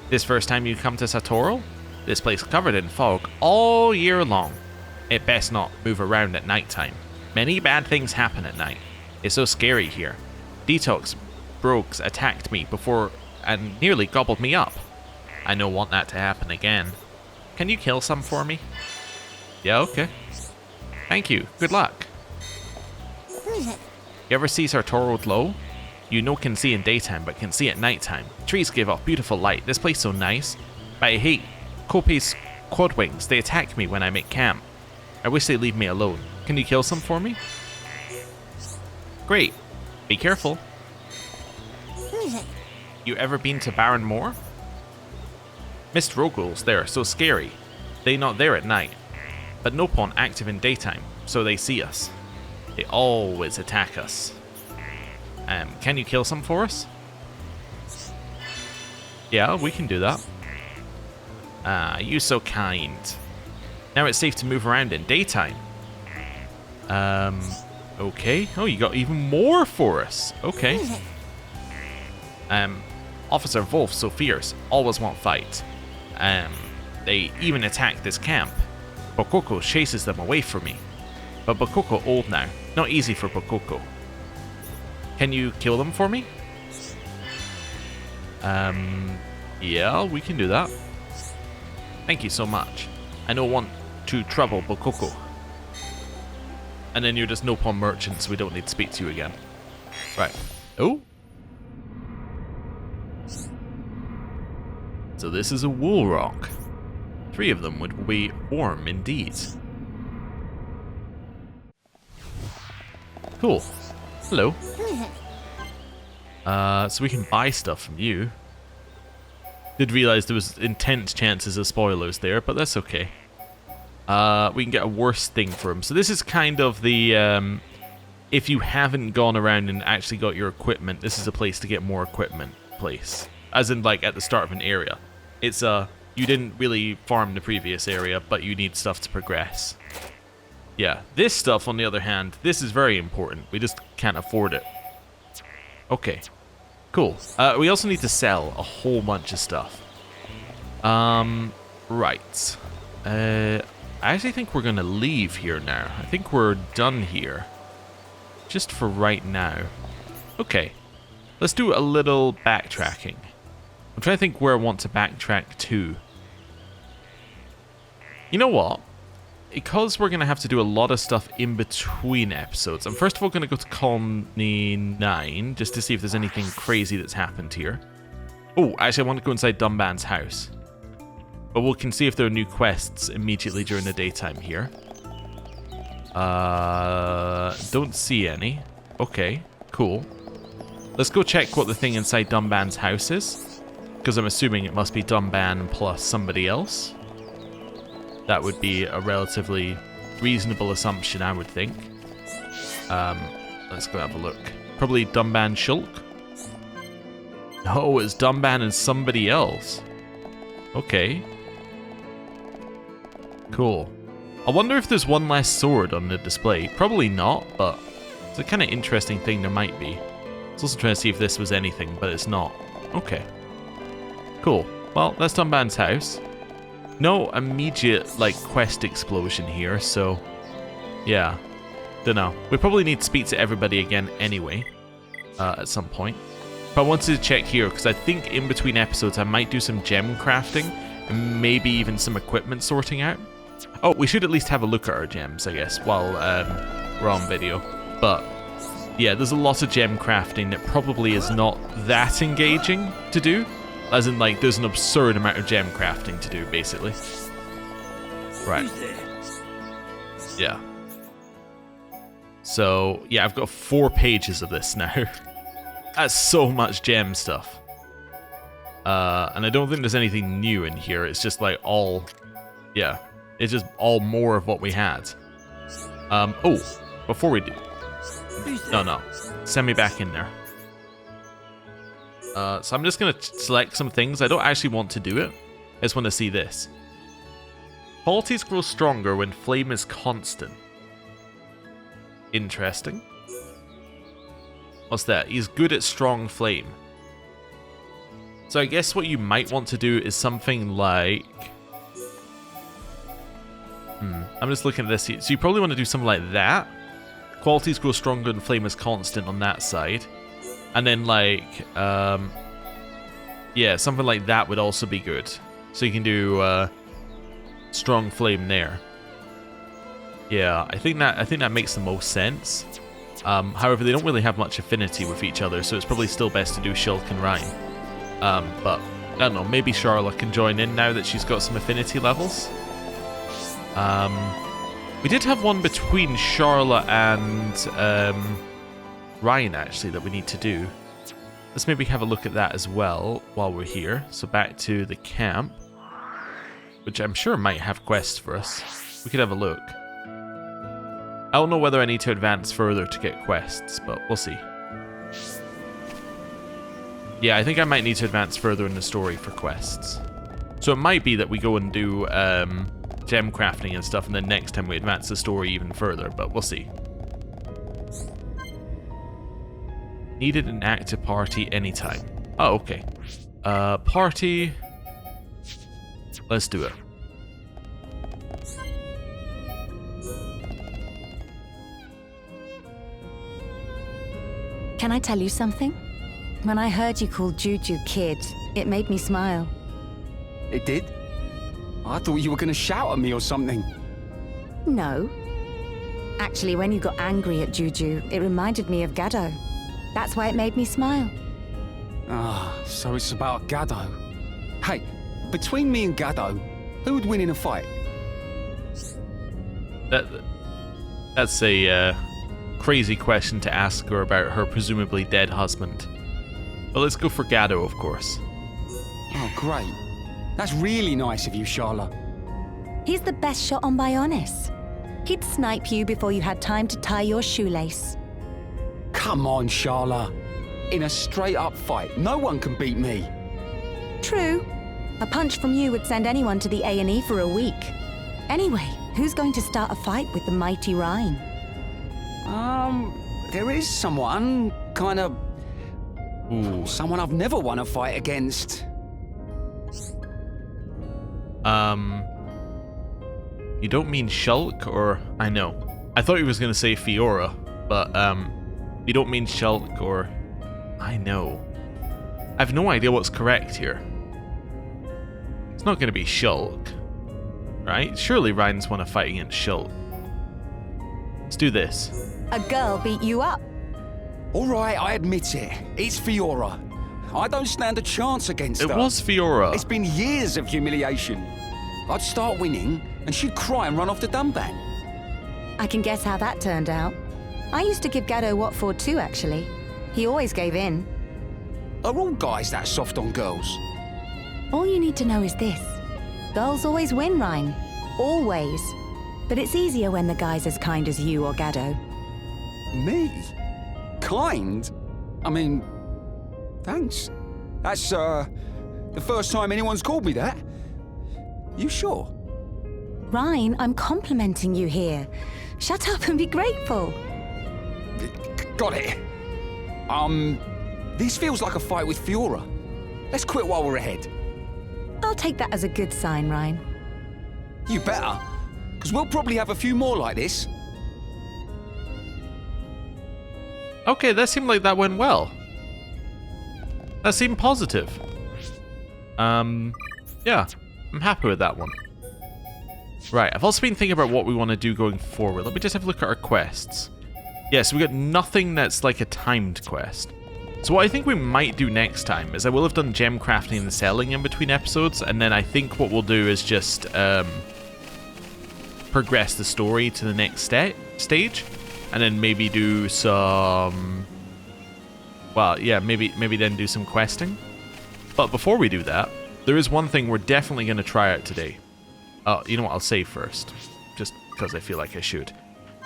S1: This first time you come to Satorl? This place covered in fog all year long. It best not move around at night time. Many bad things happen at night. It's so scary here. Detox brogues attacked me before and nearly gobbled me up. I don't want that to happen again. Can you kill some for me? Yeah, okay. Thank you. Good luck. You ever see Satorl glow? You know can see in daytime, but can see at nighttime. Trees give off beautiful light. This place so nice. But I hate Kope's quadwings. They attack me when I make camp. I wish they'd leave me alone. Can you kill some for me? Great. Be careful. You ever been to Baron Moor? Mist Roguls there, so scary. They not there at night. But Nopon active in daytime, so they see us. They always attack us. Can you kill some for us? Yeah, we can do that. Ah, you so kind. Now it's safe to move around in daytime. Okay. Oh, you got even more for us. Okay. Officer Wolf so fierce, always want fight. They even attack this camp. Bokoko chases them away from me. But Bokoko old now. Not easy for Bokoko. Can you kill them for me? Yeah, we can do that. Thank you so much. I don't want to trouble Bokoko. And then you're just Nopon merchant, so we don't need to speak to you again. Right. Oh. So this is a wool rock. 3 of them would be warm indeed. Cool. Hello. So we can buy stuff from you. Did realize there was intense chances of spoilers there, but that's okay. We can get a worse thing for him. So this is kind of the, if you haven't gone around and actually got your equipment, this is a place to get more equipment place. As in, like, at the start of an area. It's, you didn't really farm the previous area, but you need stuff to progress. Yeah, this stuff, on the other hand, this is very important. We just can't afford it. Okay. Cool. We also need to sell a whole bunch of stuff. Right. I actually think we're going to leave here now. I think we're done here. Just for right now. Okay. Let's do a little backtracking. I'm trying to think where I want to backtrack to. You know what? Because we're going to have to do a lot of stuff in between episodes, I'm first of all going to go to Colony 9, just to see if there's anything crazy that's happened here. Oh, actually I want to go inside Dunban's house. But we can see if there are new quests immediately during the daytime here. Don't see any. Okay, cool. Let's go check what the thing inside Dunban's house is. Because I'm assuming it must be Dunban plus somebody else. That would be a relatively reasonable assumption, I would think. Let's go have a look. Probably Dunban Shulk? No, it's Dunban and somebody else. Okay. Cool. I wonder if there's one less sword on the display. Probably not, but it's a kind of interesting thing there might be. I was also trying to see if this was anything, but it's not. Okay. Cool. Well, that's Dunban's house. No immediate, like, quest explosion here, so... yeah. Dunno. We probably need to speak to everybody again anyway. At some point. But I wanted to check here, because I think in between episodes I might do some gem crafting, and maybe even some equipment sorting out. Oh, we should at least have a look at our gems, I guess, while we're on video. But, yeah, there's a lot of gem crafting that probably is not that engaging to do. As in, like, there's an absurd amount of gem crafting to do, basically. Right. Yeah. So, yeah, I've got 4 pages of this now. That's so much gem stuff. And I don't think there's anything new in here. It's just, like, all... yeah. It's just all more of what we had. Oh, before we do... no. Send me back in there. So I'm just going to select some things. I don't actually want to do it. I just want to see this. Qualities grow stronger when flame is constant. Interesting. What's that? He's good at strong flame. So I guess what you might want to do is something like... I'm just looking at this. So you probably want to do something like that. Qualities grow stronger when flame is constant on that side. And then, like, yeah, something like that would also be good. So you can do strong flame there. Yeah, I think that makes the most sense. However, they don't really have much affinity with each other, so it's probably still best to do Shulk and Rhyme. But I don't know. Maybe Charlotte can join in now that she's got some affinity levels. We did have one between Charlotte and Ryan, actually, that we need to do. Let's maybe have a look at that as well while we're here. So back to the camp, which I'm sure might have quests for us. We could have a look. I don't know whether I need to advance further to get quests, but we'll see. Yeah, I think I might need to advance further in the story for quests. So it might be that we go and do gem crafting and stuff, and then next time we advance the story even further, but we'll see. Needed an active party anytime. Oh, okay. Party. Let's do it.
S4: Can I tell you something? When I heard you call Juju Kid, it made me smile.
S2: It did? I thought you were going to shout at me or something.
S4: No. Actually, when you got angry at Juju, it reminded me of Gaddo. That's why it made me smile.
S2: Ah, so it's about Gaddo. Hey, between me and Gaddo, who would win in a fight?
S1: That's a crazy question to ask her about her presumably dead husband. But let's go for Gado, of course.
S2: Oh, great. That's really nice of you, Sharla.
S4: He's the best shot on Bionis. He'd snipe you before you had time to tie your shoelace.
S2: Come on, Sharla. In a straight-up fight, no one can beat me.
S4: True. A punch from you would send anyone to the A&E for a week. Anyway, who's going to start a fight with the mighty Rhine?
S2: There is someone, kind of...
S1: Ooh.
S2: Someone I've never won a fight against.
S1: You don't mean Shulk, or... I know. I thought he was going to say Fiora, but, you don't mean Shulk, or... I know. I have no idea what's correct here. It's not going to be Shulk, right? Surely Ryan's won a fight against Shulk. Let's do this.
S4: A girl beat you up.
S2: All right, I admit it. It's Fiora. I don't stand a chance against her.
S1: It was Fiora.
S2: It's been years of humiliation. I'd start winning, and she'd cry and run off the dumban.
S4: I can guess how that turned out. I used to give Gado what for too, actually. He always gave in.
S2: Are all guys that soft on girls?
S4: All you need to know is this. Girls always win, Rhine. Always. But it's easier when the guy's as kind as you or Gado.
S2: Me? Kind? I mean, thanks. That's, the first time anyone's called me that. You sure?
S4: Rhine, I'm complimenting you here. Shut up and be grateful.
S2: Got it. This feels like a fight with Fiora. Let's quit while we're ahead.
S4: I'll take that as a good sign, Rhine.
S2: You better, because we'll probably have a few more like this.
S1: Okay, that seemed like that went well. That seemed positive. Yeah, I'm happy with that one. Right, I've also been thinking about what we want to do going forward. Let me just have a look at our quests. Yeah, so we got nothing that's like a timed quest. So what I think we might do next time is I will have done gem crafting and selling in between episodes, and then I think what we'll do is just progress the story to the next stage, and then maybe do some... Well, yeah, maybe then do some questing. But before we do that, there is one thing we're definitely going to try out today. Oh, you know what? I'll save first, just because I feel like I should.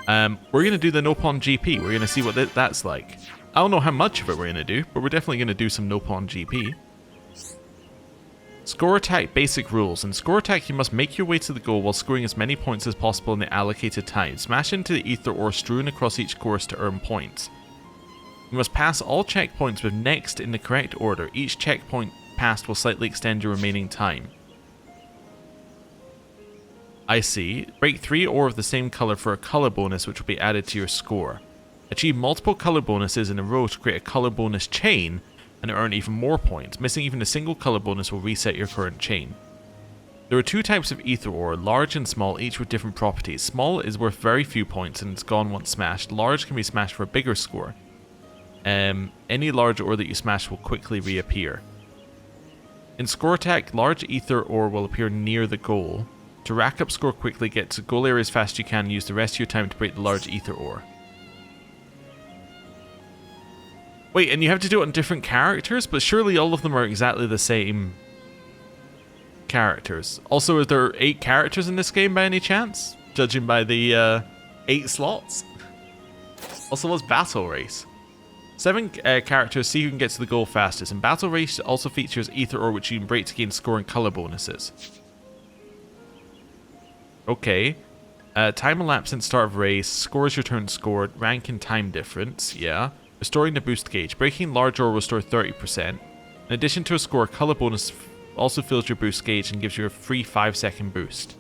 S1: We're going to do the Nopon GP. We're going to see what that's like. I don't know how much of it we're going to do, but we're definitely going to do some Nopon GP. Score attack basic rules. In score attack, you must make your way to the goal while scoring as many points as possible in the allocated time. Smash into the ether ore strewn across each course to earn points. You must pass all checkpoints with next in the correct order. Each checkpoint passed will slightly extend your remaining time. I see. Break 3 ore of the same color for a color bonus, which will be added to your score. Achieve multiple color bonuses in a row to create a color bonus chain and earn even more points. Missing even a single color bonus will reset your current chain. There are 2 types of ether ore, large and small, each with different properties. Small is worth very few points and it's gone once smashed. Large can be smashed for a bigger score. Any large ore that you smash will quickly reappear. In score attack, large ether ore will appear near the goal. To rack up score quickly, get to goal area as fast as you can and use the rest of your time to break the large ether ore. Wait, and you have to do it on different characters? But surely all of them are exactly the same characters. Also, are there 8 characters in this game by any chance? Judging by the 8 slots? Also, what's Battle Race? 7 characters, see who can get to the goal fastest. And Battle Race also features ether ore, which you can break to gain score and color bonuses. Okay. Time elapsed since start of race. Scores your turn scored. Rank and time difference. Yeah. Restoring the boost gauge. Breaking large ore will restore 30%. In addition to a score, color bonus also fills your boost gauge and gives you a free 5-second boost.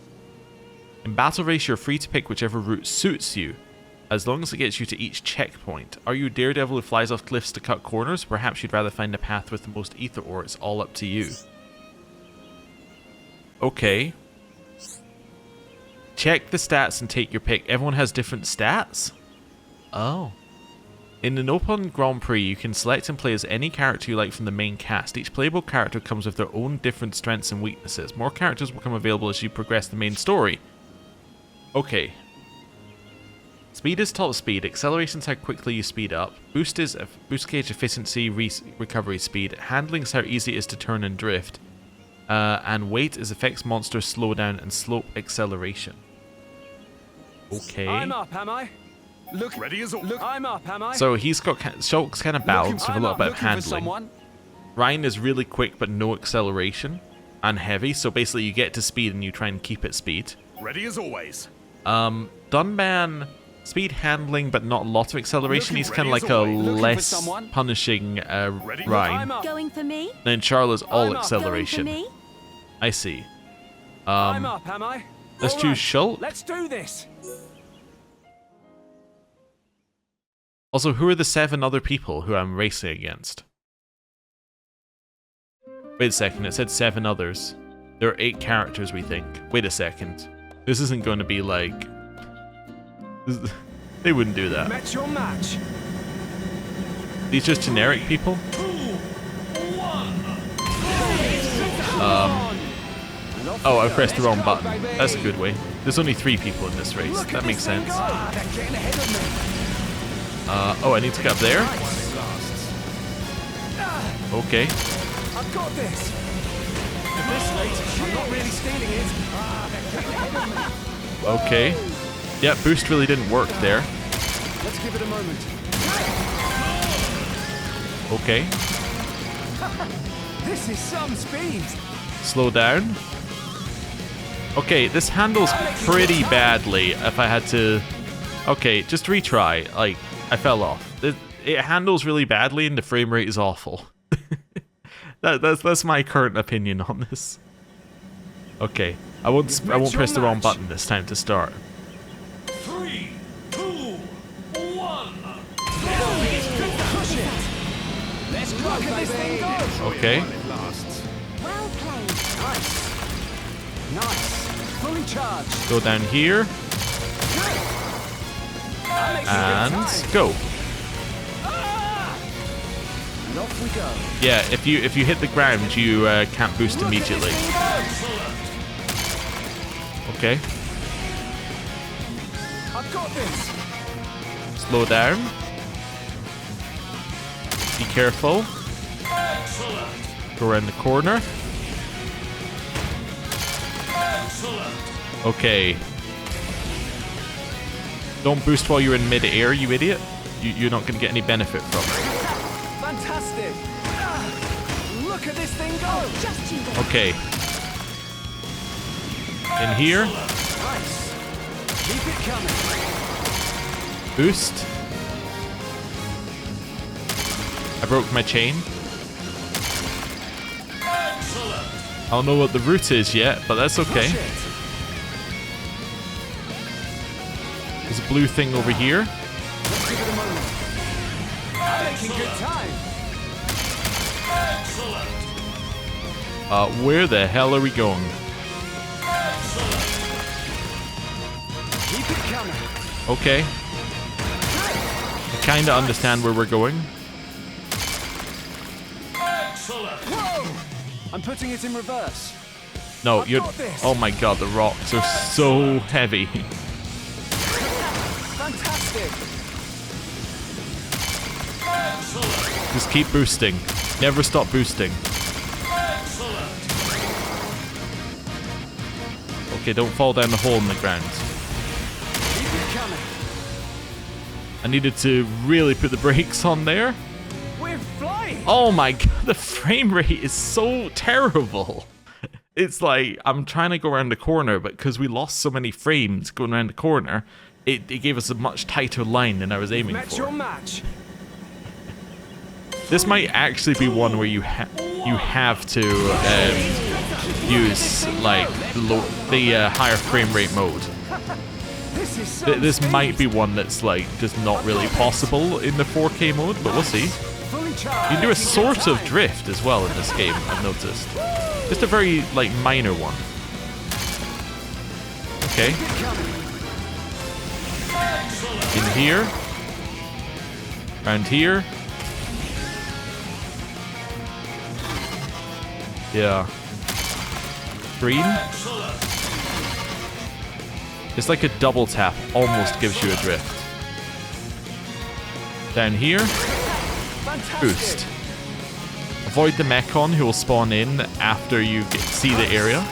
S1: In Battle Race, you're free to pick whichever route suits you, as long as it gets you to each checkpoint. Are you a daredevil who flies off cliffs to cut corners? Perhaps you'd rather find a path with the most ether ore. It's all up to you. Okay. Check the stats and take your pick. Everyone has different stats? Oh. In the Nopon Grand Prix, you can select and play as any character you like from the main cast. Each playable character comes with their own different strengths and weaknesses. More characters will become available as you progress the main story. Okay. Speed is top speed. Acceleration is how quickly you speed up. Boost gauge efficiency, recovery speed. Handling is how easy it is to turn and drift. And weight is affects monsters slowdown and slope acceleration. Okay.
S2: I'm up, am I? Look, ready as look, I'm up, am I?
S1: So he's got Shulk's kind of balanced with a little bit of handling. Ryan is really quick but no acceleration and heavy. So basically you get to speed and you try and keep it speed.
S6: Ready as always.
S1: Dunban, speed handling but not a lot of acceleration. He's kind of like a less punishing Ryan.
S4: Going for me?
S1: Then Charlotte's all
S4: Going
S1: acceleration.
S4: for me?
S1: I see.
S2: I'm up, am I?
S1: Let's choose Shulk.
S2: Let's do this.
S1: Also, who are the 7 other people who I'm racing against? Wait a second, it said 7 others. There are 8 characters, we think. Wait a second. This isn't going to be like... They wouldn't do that.
S2: Match your match.
S1: These just generic people?
S6: 2, 1.
S1: Oh, I pressed the wrong button. That's a good way. There's only 3 people in this race. That makes sense. Oh, I need to get up there? Okay.
S2: I've got this. At this rate, I'm not really stealing it.
S1: Okay. Yeah, boost really didn't work there.
S2: Let's give it a moment.
S1: Okay.
S2: This is some speed.
S1: Slow down. Okay, this handles pretty badly if I had to... Okay, just retry. Like, I fell off. It handles really badly and the frame rate is awful. That's my current opinion on this. Okay, I won't press the wrong button this time to start.
S6: 3, 2, 1.
S2: Push it. Let's go, look at this thing go.
S1: Okay.
S4: Well played.
S2: Nice. Fully charged.
S1: Go down here. And go.
S2: And off we go.
S1: Yeah, if you hit the ground, you can't boost immediately. Okay.
S2: I've got this.
S1: Slow down. Be careful. Go around the corner. Okay. Don't boost while you're in mid-air, you idiot. You're not going to get any benefit from it.
S2: Fantastic. Look at this thing go.
S4: Just you wait.
S1: Okay. In here.
S2: Nice. Keep it coming.
S1: Boost. I broke my chain. I don't know what the route is yet, but that's okay.
S2: Push it.
S1: There's a blue thing over here.
S2: Let's give it a moment. I'm making good time.
S1: Where the hell are we going?
S2: Keep it coming.
S1: Okay. I kinda understand where we're going.
S2: Whoa! I'm putting it in reverse.
S1: No,
S2: I've
S1: you're...
S2: got this.
S1: Oh my god, the rocks are so heavy.
S2: Fantastic.
S1: Just keep boosting. Never stop boosting. Okay, don't fall down the hole in the ground.
S2: Keep it coming.
S1: I needed to really put the brakes on there.
S2: We're flying.
S1: Oh my god, the frame rate is so terrible. It's like, I'm trying to go around the corner, but because we lost so many frames going around the corner, it gave us a much tighter line than I was aiming
S2: Match your
S1: for.
S2: match.
S1: This might actually be one where you have to use like the higher frame rate mode.
S2: This is so
S1: This might be one that's like just not really possible in the 4K mode, but we'll see.
S2: fully charged.
S1: You can do a sort of drift as well in this game, I've noticed. Just a very like minor one. Okay. In here. Around here. Yeah. Green. It's like a double tap, almost gives you a drift. Down here. Boost. Avoid the Mechon who will spawn in after you see the area.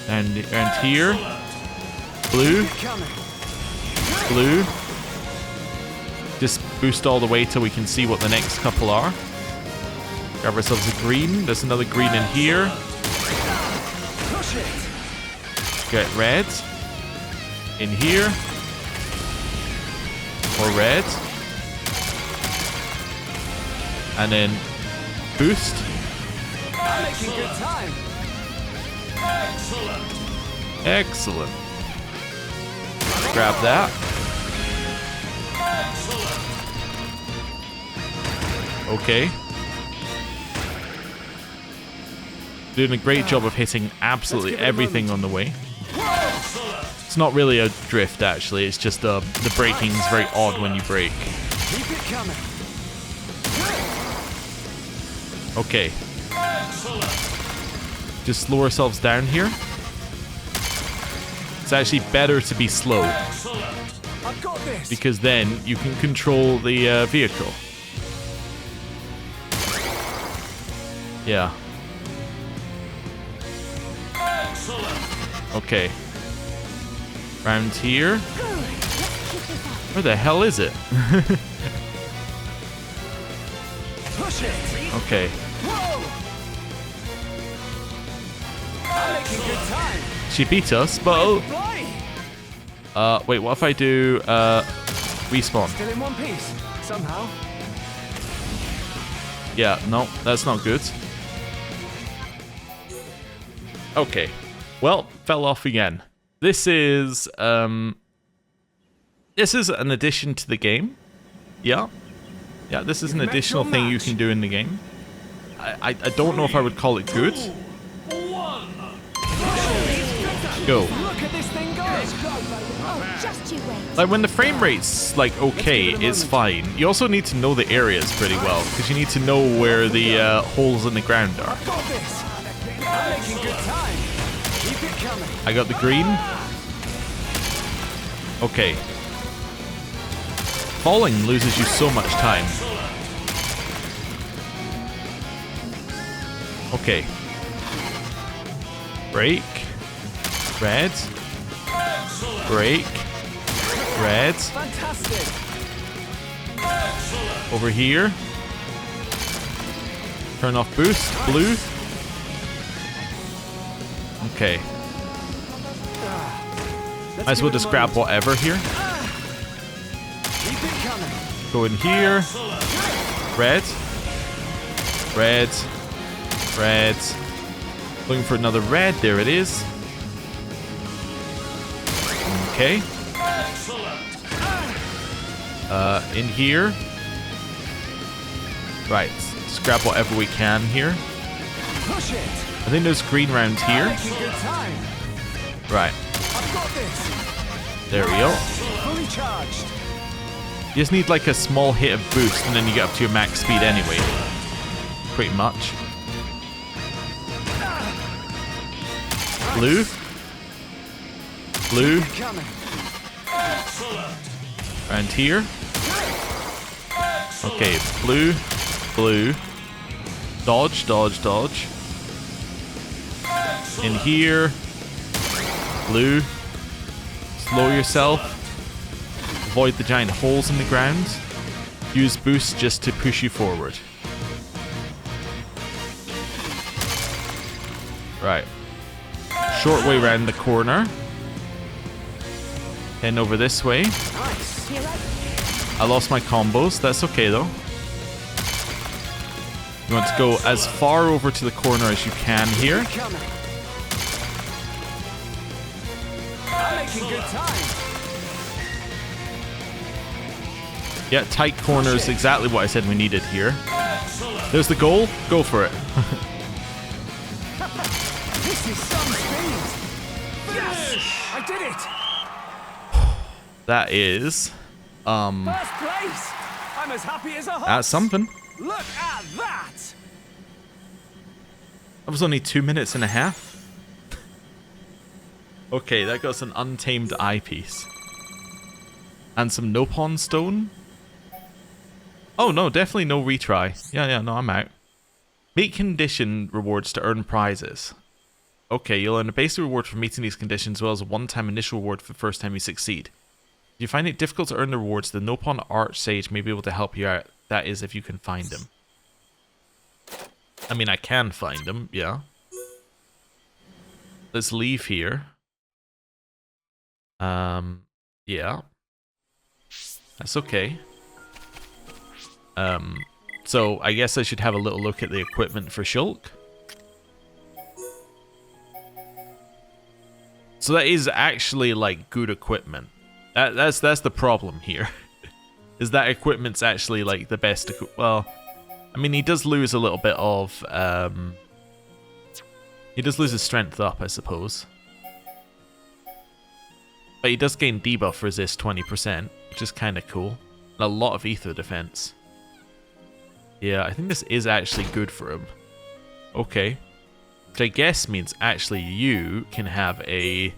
S1: And here. Blue. Blue. Just boost all the way till we can see what the next couple are. Grab ourselves a green. There's another green in here. Get red. In here. More red. And then boost.
S2: I'm making good time.
S1: Excellent. Grab that. Okay. Doing a great job of hitting absolutely everything on the way. It's not really a drift, actually. It's just the braking is very odd when you brake.
S2: Keep it coming.
S1: Okay. Just slow ourselves down here. It's actually better to be slow,
S2: I've got this.
S1: because then you can control the vehicle. Yeah. Okay. Round here. Where the hell is it?
S2: Push it.
S1: Okay.
S2: Whoa. I'm making good time.
S1: She beat us, but...
S2: Fly.
S1: wait, what if I do, respawn?
S2: Still in one piece. Somehow.
S1: Yeah, no, that's not good. Okay. Well, fell off again. This is an addition to the game. Yeah. Yeah, this is an additional thing you can do in the game. I don't know if I would call it good. Go.
S2: Look at this thing go.
S4: Oh, just you wait.
S1: Like, when the frame rate's, like, okay, it's fine. You also need to know the areas pretty well, because you need to know where the holes in the ground are.
S2: I've got this. I'm making good time. Keep it coming.
S1: I got the green. Okay. Falling loses you so much time. Okay. Brake. Red. Brake. Red.
S2: Fantastic.
S1: Over here. Turn off boost. Blue. Okay. Might as well just grab whatever here.
S2: Keep it coming.
S1: Go in here. Red. Red. Red. Looking for another red. There it is. Okay. In here. Right. Just grab whatever we can here.
S2: Push it.
S1: I think there's green round here.
S2: Making good time.
S1: Right.
S2: I've got this.
S1: There we go.
S2: Fully charged.
S1: You just need like a small hit of boost and then you get up to your max speed anyway. Pretty much. Blue. Blue.
S2: Coming.
S1: Around here. Okay, blue. Blue. Dodge, dodge, dodge. In here. Blue. Slow yourself. Avoid the giant holes in the ground. Use boost just to push you forward. Right. Short way around the corner. Then over this way. I lost my combos. That's okay though. You want to go as far over to the corner as you can here.
S2: I'm making good time.
S1: Yeah, tight corners, exactly what I said we needed here. There's the goal. Go for it.
S2: This is some speed. Yes! I did it.
S1: That is,
S2: First place. I'm as happy as a horse.
S1: that's something.
S2: Look at that.
S1: That was only 2 minutes and a half. Okay, that got us an untamed eyepiece. And some Nopon stone. Oh no, definitely no retry. Yeah, no, I'm out. Meet condition rewards to earn prizes. Okay, you'll earn a basic reward for meeting these conditions, as well as a one-time initial reward for the first time you succeed. If you find it difficult to earn the rewards, the Nopon Archsage may be able to help you out. That is, if you can find him. I mean, I can find him, yeah. Let's leave here. Yeah. That's okay. So I guess I should have a little look at the equipment for Shulk. So that is actually like good equipment. That's the problem here. Is that equipment's actually like the best well, I mean he does lose a little bit of he does lose his strength up, I suppose. But he does gain debuff resist 20%, which is kind of cool. And a lot of ether defense. Yeah, I think this is actually good for him. Okay. Which I guess means actually you can have a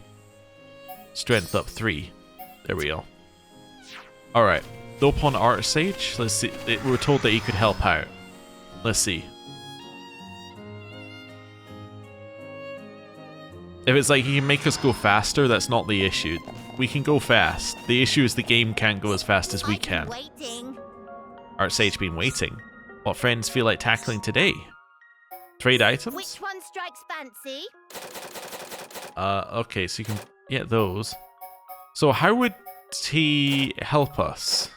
S1: strength up 3. There we go. Alright. Nopon Archsage. Let's see. We were told that he could help out. Let's see. If it's like he can make us go faster, that's not the issue. We can go fast. The issue is the game can't go as fast as we can. Archsage been waiting. What friends feel like tackling today? Trade items?
S7: Which one strikes fancy?
S1: Okay, so you can get those. So how would he help us?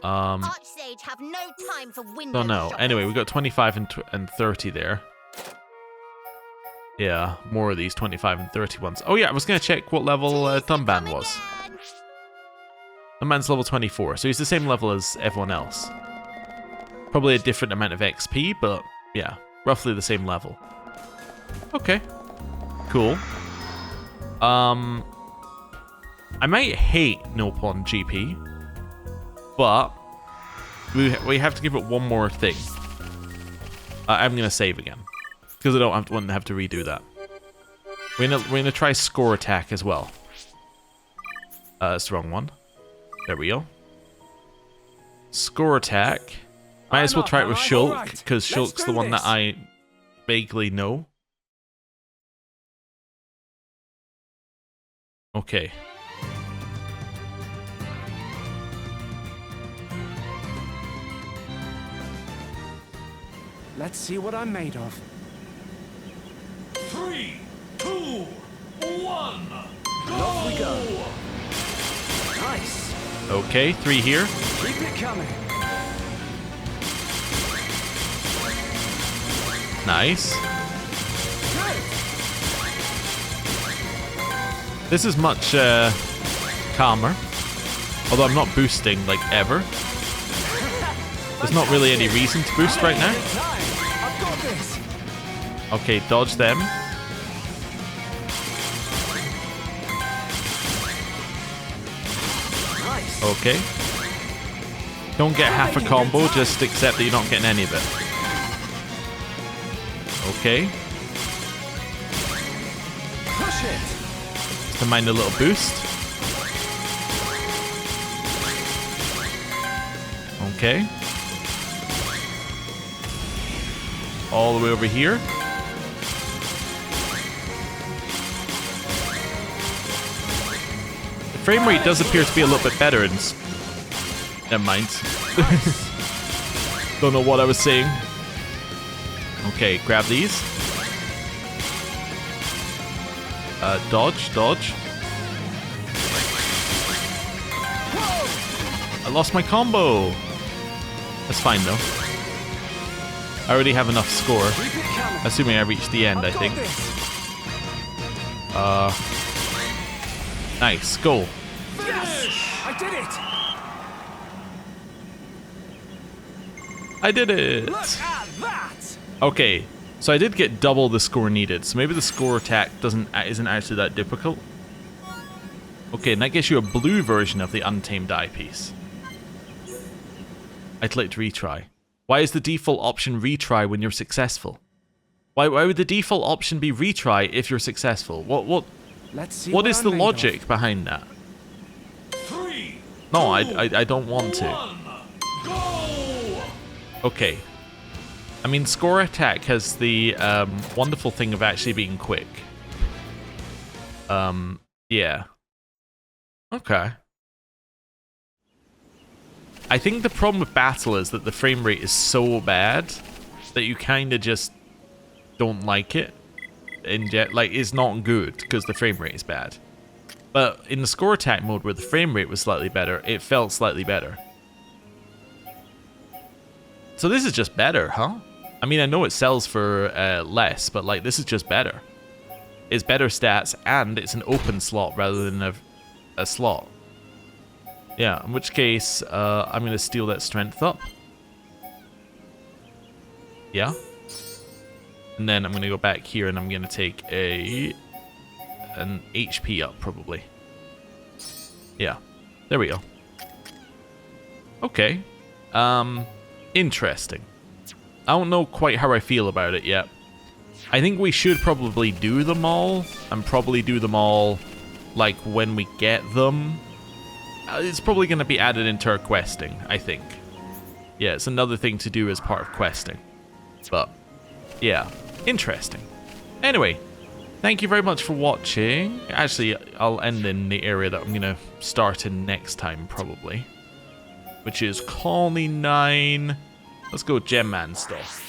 S7: Archsage have no time for window
S1: Don't know.
S7: shoppers.
S1: Anyway, we got 25 and 30 there. Yeah, more of these 25 and 30 ones. Oh yeah, I was going to check what level Dunban was.
S7: Again.
S1: Dunban's level 24, so he's the same level as everyone else. Probably a different amount of XP, but yeah, roughly the same level. Okay. Cool. I might hate Nopon GP, but we have to give it one more thing. I'm going to save again. Because I don't want to have to redo that. We're gonna try score attack as well. That's the wrong one. There we go. Score attack. Might as well try it with Shulk, because Shulk's the one that I vaguely know. Okay.
S2: Let's see what I'm made of.
S6: 3, 2, 1. Go!
S2: Off we go. Nice.
S1: Okay, 3 here.
S2: Keep it coming.
S1: Nice.
S2: Good.
S1: This is much calmer. Although I'm not boosting, like, ever. There's not really any reason to boost right now.
S2: I've got this.
S1: Okay, dodge them.
S2: Nice.
S1: Okay. Don't get half a combo, just accept that you're not getting any of it. Okay.
S2: Push it.
S1: Just to mind a little boost. Okay. All the way over here. The frame rate does appear to be a little bit better in... Never mind. Don't know what I was saying. Okay, grab these. Dodge, dodge. I lost my combo. That's fine though. I already have enough score.
S2: Keep it coming.
S1: Assuming I reach the end, I
S2: I've got
S1: think.
S2: this.
S1: Nice, go.
S2: Yes! I did it.
S1: I did it.
S2: Look at that.
S1: Okay, so I did get double the score needed, so maybe the score attack isn't actually that difficult. Okay, and that gives you a blue version of the Untamed Eyepiece. I clicked retry. Why is the default option retry when you're successful? Why would the default option be retry if you're successful? What
S2: Let's see
S1: What is
S2: I'm
S1: the
S2: made
S1: logic
S2: of.
S1: behind that?
S6: 3,
S1: No,
S6: 2,
S1: I don't want to.
S6: 1, go!
S1: Okay. I mean, score attack has the wonderful thing of actually being quick. Yeah. Okay. I think the problem with battle is that the frame rate is so bad that you kind of just don't like it. Like, it's not good because the frame rate is bad. But in the score attack mode where the frame rate was slightly better, it felt slightly better. So this is just better, huh? I mean, I know it sells for less, but like, this is just better. It's better stats, and it's an open slot rather than a slot. Yeah, in which case, I'm going to steal that strength up. Yeah. And then I'm going to go back here, and I'm going to take an HP up, probably. Yeah. There we go. Okay. Interesting. I don't know quite how I feel about it yet. I think we should probably do them all, and probably do them all, like, when we get them. It's probably going to be added into our questing, I think. Yeah, it's another thing to do as part of questing. But, yeah, interesting. Anyway, thank you very much for watching. Actually, I'll end in the area that I'm going to start in next time, probably. Which is Colony 9. Let's go Gem Man stuff.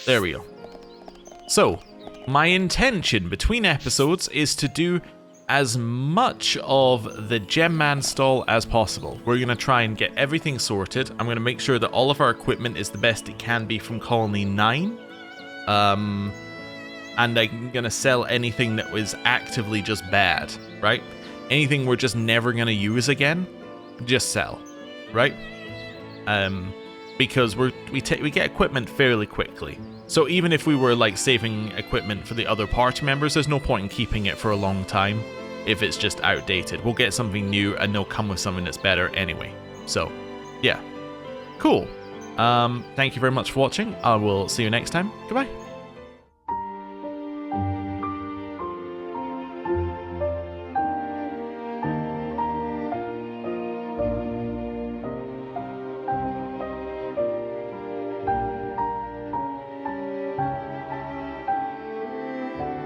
S1: There we go. So, my intention between episodes is to do as much of the Gem Man stall as possible. We're going to try and get everything sorted. I'm going to make sure that all of our equipment is the best it can be from Colony 9. And I'm going to sell anything that was actively just bad, right? Anything we're just never going to use again, just sell, right? Because we get equipment fairly quickly. So even if we were like saving equipment for the other party members, there's no point in keeping it for a long time if it's just outdated. We'll get something new and they'll come with something that's better anyway. So, yeah. Cool. Thank you very much for watching. I will see you next time. Goodbye.